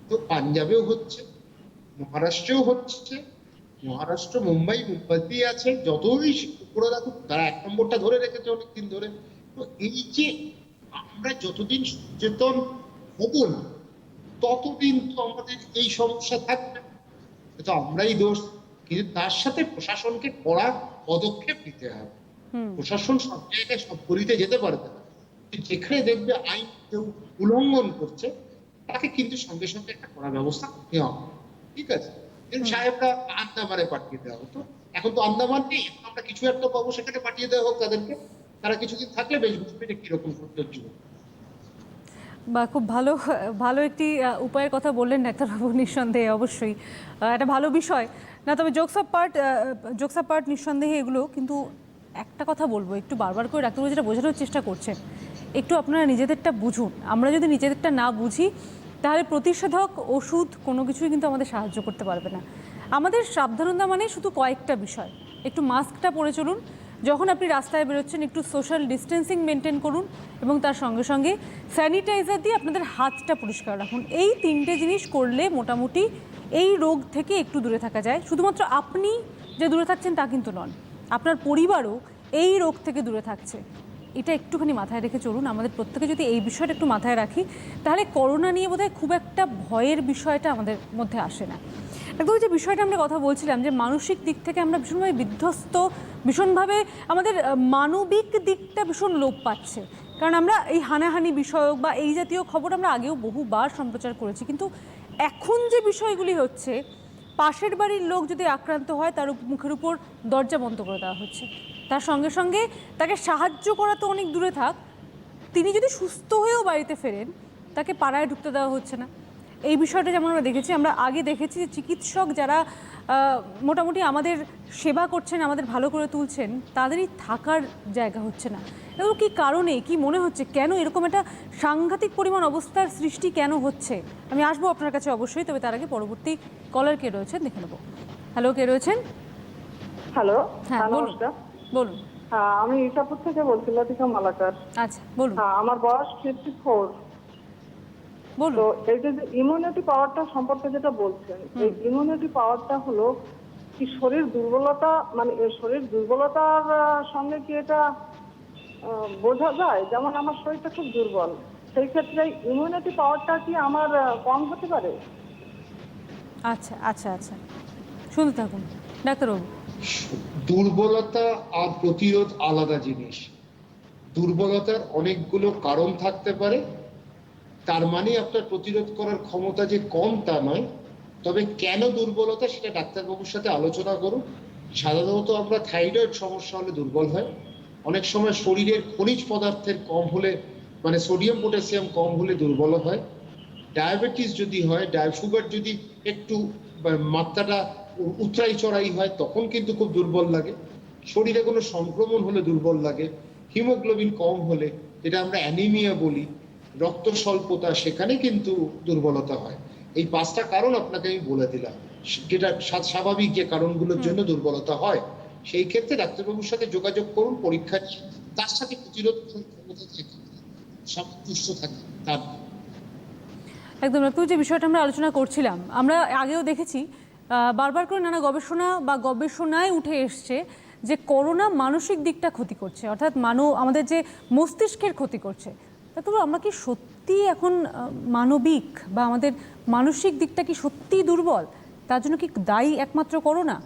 তো পাঞ্জাবেও হচ্ছে, মহারাষ্ট্রেও হচ্ছে, মহারাষ্ট্র মুম্বাইতে আছে, যতই করে রাখুক তারা 1 নম্বরটা ধরে রেখেছে অনেকদিন ধরে। তো এই যে আমরা যতদিন সচেতন হব না ততদিন তো আমাদের এই সমস্যা থাকবে, তো আমরাই দোষ। কিন্তু তার সাথে প্রশাসনকে কড়া পদক্ষেপ নিতে হবে। প্রশাসন সব জায়গায় সব গলিতে যেতে পারবে না, যেখানে দেখবে আইন কেউ উল্লঙ্ঘন করছে তাকে কিন্তু সঙ্গে সঙ্গে একটা কড়া ব্যবস্থা নেওয়া হবে। ঠিক আছে, সাহেবরা আন্দামানে পাঠিয়ে দেওয়া হতো, এখন তো আন্দামান নেই, আমরা কিছু একটা পাবো, সেখানে পাঠিয়ে দেওয়া হোক তাদেরকে, তারা কিছুদিন থাকলে বেশ বুঝবে যে কিরকম সৌন্দর্য। বা খুব ভালো ভালো একটি উপায়ের কথা বললেন ডাক্তারবাবু, নিঃসন্দেহে অবশ্যই একটা ভালো বিষয় না। তবে জোকস অফ পার্ট নিঃসন্দেহে এগুলো, কিন্তু একটা কথা বলবো, একটু বারবার করে ডাক্তারবাবু যেটা বোঝানোর চেষ্টা করছেন, একটু আপনারা নিজেদেরটা বুঝুন। আমরা যদি নিজেদেরটা না বুঝি তাহলে প্রতিষেধক, ওষুধ কোনো কিছুই কিন্তু আমাদের সাহায্য করতে পারবে না। আমাদের সাবধানতা মানে শুধু কয়েকটা বিষয়, একটু মাস্কটা পরে চলুন, যখন আপনি রাস্তায় বেরোচ্ছেন একটু সোশ্যাল ডিস্টেন্সিং মেনটেন করুন, এবং তার সঙ্গে সঙ্গে স্যানিটাইজার দিয়ে আপনাদের হাতটা পরিষ্কার রাখুন। এই 3টে জিনিস করলে মোটামুটি এই রোগ থেকে একটু দূরে থাকা যায়। শুধুমাত্র আপনি যে দূরে থাকছেন তা কিন্তু নন, আপনার পরিবারও এই রোগ থেকে দূরে থাকছে। এটা একটুখানি মাথায় রেখে চলুন। আমাদের প্রত্যেকে যদি এই বিষয়টা একটু মাথায় রাখি তাহলে করোনা নিয়ে বোধহয় খুব একটা ভয়ের বিষয়টা আমাদের মধ্যে আসে না। একদম যে বিষয়টা আমরা কথা বলছিলাম যে মানসিক দিক থেকে আমরা ভীষণভাবে বিধ্বস্ত, ভীষণভাবে আমাদের মানবিক দিকটা ভীষণ লোপ পাচ্ছে। কারণ আমরা এই হানাহানি বিষয়ক বা এই জাতীয় খবর আমরা আগেও বহুবার সম্প্রচার করেছি, কিন্তু এখন যে বিষয়গুলি হচ্ছে, পাশের বাড়ির লোক যদি আক্রান্ত হয় তার মুখের উপর দরজা বন্ধ করে দেওয়া হচ্ছে, তার সঙ্গে সঙ্গে তাকে সাহায্য করা তো অনেক দূরে থাক, তিনি যদি সুস্থ হয়েও বাড়িতে ফেরেন তাকে পাড়ায় ঢুকতে দেওয়া হচ্ছে না। এই বিষয়টা যেমন আমরা দেখেছি, আমরা আগে দেখেছি যে চিকিৎসক যারা মোটামুটি আমাদের সেবা করছেন, আমাদের ভালো করে তুলছেন, তাদেরই থাকার জায়গা হচ্ছে না। এগুলো কী কারণে, কি মনে হচ্ছে, কেন এরকম একটা সাংঘাতিক পরিমাণ অবস্থার সৃষ্টি কেন হচ্ছে? আমি আসবো আপনার কাছে অবশ্যই, তবে তার আগে পরবর্তী কলার কে রয়েছেন দেখে নেব। হ্যালো, কে রয়েছেন? হ্যালো, হ্যাঁ বলুন বলুন। হ্যাঁ, আমি ইসাপুর থেকে বলছি, লতিকা মালাকার। আচ্ছা বলুন। হ্যাঁ, আমার বয়স 54। বলুন। তো এই যে ইমিউনিটি পাওয়ারটা সম্পর্কে যেটা বলছেন, এই ইমিউনিটি পাওয়ারটা হলো কি শরীর দুর্বলতা, মানে এই শরীর দুর্বলতার সঙ্গে কি এটা বোঝা যায়? যেমন আমার শরীরটা খুব দুর্বল, সেই ক্ষেত্রে ইমিউনিটি পাওয়ারটা কি আমার কম হতে পারে? আচ্ছা আচ্ছা আচ্ছা, শুনতে থাকুন ডাক্তারবাবু। দুর্বলতা আর প্রতিরোধ আলাদা জিনিস। দুর্বলতার অনেকগুলো কারণ থাকতে পারে, তার মানে আপনার প্রতিরোধ করার ক্ষমতা যে কম তা নয়। তবে কেন দুর্বলতা সেটা ডাক্তারবাবুর সাথে আলোচনা করুন। সাধারণত আমরা থাইরয়েড সমস্যা হলে দুর্বল হয়, অনেক সময় শরীরের খনিজ পদার্থের কম হলে, মানে সোডিয়াম পটাশিয়াম কম হলে দুর্বল হয়। ডায়াবেটিস যদি হয়, সুগার যদি একটু মাত্রাটা উতরাই চড়াই হয় তখন কিন্তু খুব দুর্বল লাগে। শরীরে কোনো সংক্রমণ হলে দুর্বল লাগে। হিমোগ্লোবিন কম হলে, যেটা আমরা অ্যানিমিয়া বলি, রক্ত স্বল্পতা, সেখানে কিন্তু দুর্বলতা হয়। এই 5টা কারণ আপনাকে আমি বলে দিলাম, যেটা স্বাভাবিক যে কারণগুলোর জন্য দুর্বলতা হয়। সেই ক্ষেত্রে ডাক্তারবাবুর সাথে যোগাযোগ করুন, পরীক্ষা নিয়ে তার সাথে প্রতিরোধ ক্ষমতা থাকে, সন্তুষ্ট থাকে তার। একদম ডাক্তার, যে বিষয়টা আমরা আলোচনা করছিলাম, আমরা আগেও দেখেছি বারবার করে নানা গবেষণা বা গবেষণায় উঠে এসছে যে করোনা মানসিক দিকটা ক্ষতি করছে, অর্থাৎ আমাদের যে মস্তিষ্কের ক্ষতি করছে। তবে আমরা কি সত্যি এখন মানবিক বা আমাদের মানসিক দিকটা কি সত্যিই দুর্বল? তার জন্য কি দায়ী একমাত্র করোনা?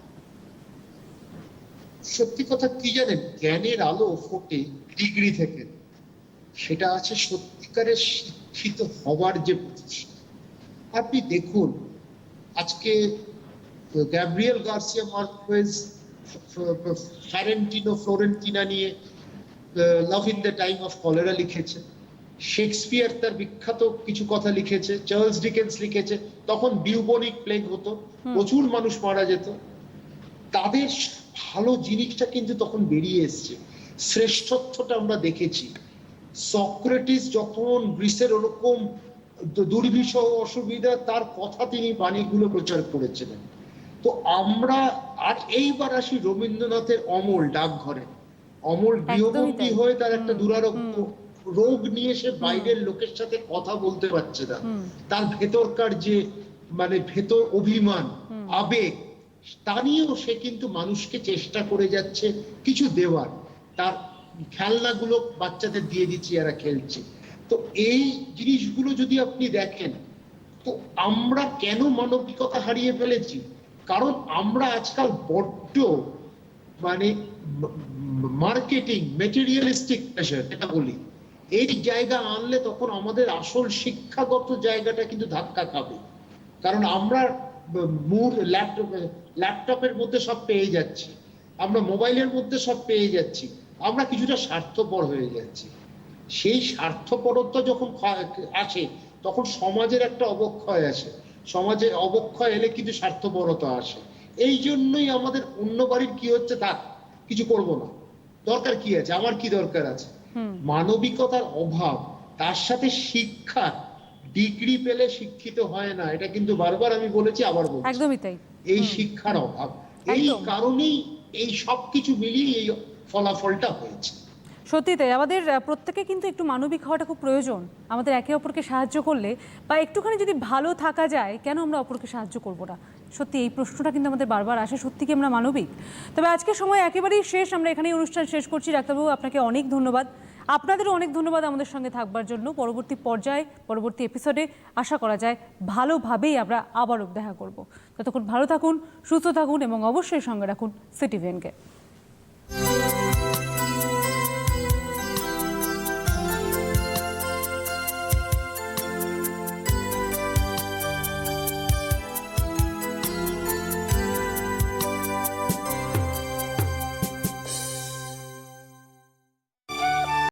সত্যি কথা কি জানেন, জ্ঞানের আলো ফোটে ডিগ্রি থেকে, সেটা আছে সত্যিকারের শিক্ষিত হবার যে প্রচেষ্টা। আপনি দেখুন আজকে গ্যাব্রিয়েল গার্সিয়া মার্কেজ ফ্লোরেন্টিনা নিয়ে love in the time of cholera লিখেছে, শেক্সপিয়ার তার বিখ্যাত কিছু কথা লিখেছে, চার্লস ডিকেন্স লিখেছে। তখন বিউবনিক প্লেগ হতো, প্রচুর মানুষ মারা যেত। তাদের ভালো জিনিসটা কিন্তু তখন বেরিয়ে এসছে, শ্রেষ্ঠত্বটা আমরা দেখেছি। সক্রেটিস যখন গ্রিসের ওরকম দুর্বিষহ অসুবিধা, তার কথা তিনি বাণীগুলো প্রচার করেছিলেন। তো আমরা আর এইবার আসি রবীন্দ্রনাথের অমল ডাকঘরে, অমল গৃহবন্দী হয়ে তার একটা দুরারোগ্য রোগ নিয়ে সে বাইরের লোকের সাথে কথা বলতে পারছে না। তার ভেতরকার যে ভেতর অভিমান, আবেগ, তা নিয়েও সে কিন্তু মানুষকে চেষ্টা করে যাচ্ছে কিছু দেওয়ার। তার খেলনাগুলো বাচ্চাদের দিয়ে দিচ্ছি, এরা খেলছে। তো এই জিনিসগুলো যদি আপনি দেখেন, তো আমরা কেন মানবিকতা হারিয়ে ফেলেছি? কারণ আমরা আজকাল বড্ড মার্কেটিং, মেটেরিয়ালিস্টিক প্রেশার যেটা বলি, এই জায়গা আনলে তখন আমাদের আসল শিক্ষাগত জায়গাটা কিন্তু ধাক্কা খাবে। কারণ আমরা ল্যাপটপের মধ্যে সব পেয়ে যাচ্ছি, আমরা মোবাইলের মধ্যে সব পেয়ে যাচ্ছি, আমরা কিছুটা স্বার্থপর হয়ে যাচ্ছি। সেই স্বার্থপরতা যখন আসে তখন সমাজের একটা অবক্ষয় আসে, সমাজে অবক্ষয় এলে কিন্তু স্বার্থপরতা আসে। এই জন্যই আমাদের অন্য বাড়ির কি হচ্ছে থাক, কিছু করব না, দরকার কি আছে, আমার কি দরকার আছে। মানবিকতার অভাব, তার সাথে শিক্ষা, ডিগ্রি পেলে শিক্ষিত হয় না, এটা কিন্তু বারবার আমি বলেছি, আবার বলছি, একদমই তাই। এই শিক্ষার অভাব, এই কারণেই এই সবকিছু মিলিয়ে এই ফলাফলটা হয়েছে। সত্যি তাই, আমাদের প্রত্যেকে কিন্তু একটু মানবিক হওয়াটা খুব প্রয়োজন। আমাদের একে অপরকে সাহায্য করলে বা একটুখানি যদি ভালো থাকা যায়, কেন আমরা অপরকে সাহায্য করব না? সত্যি এই প্রশ্নটা কিন্তু আমাদের বারবার আসে, সত্যি কি আমরা মানবিক? তবে আজকের সময় একেবারেই শেষ, আমরা এখানেই অনুষ্ঠান শেষ করছি। ডাক্তারবাবু, আপনাকে অনেক ধন্যবাদ, আপনাদেরও অনেক ধন্যবাদ আমাদের সঙ্গে থাকবার জন্য। পরবর্তী পর্যায়ে, পরবর্তী এপিসোডে আশা করা যায় ভালোভাবেই আমরা আবারও দেখা করব। ততক্ষণ ভালো থাকুন, সুস্থ থাকুন এবং অবশ্যই সঙ্গে রাখুন সিটিভিএনকে।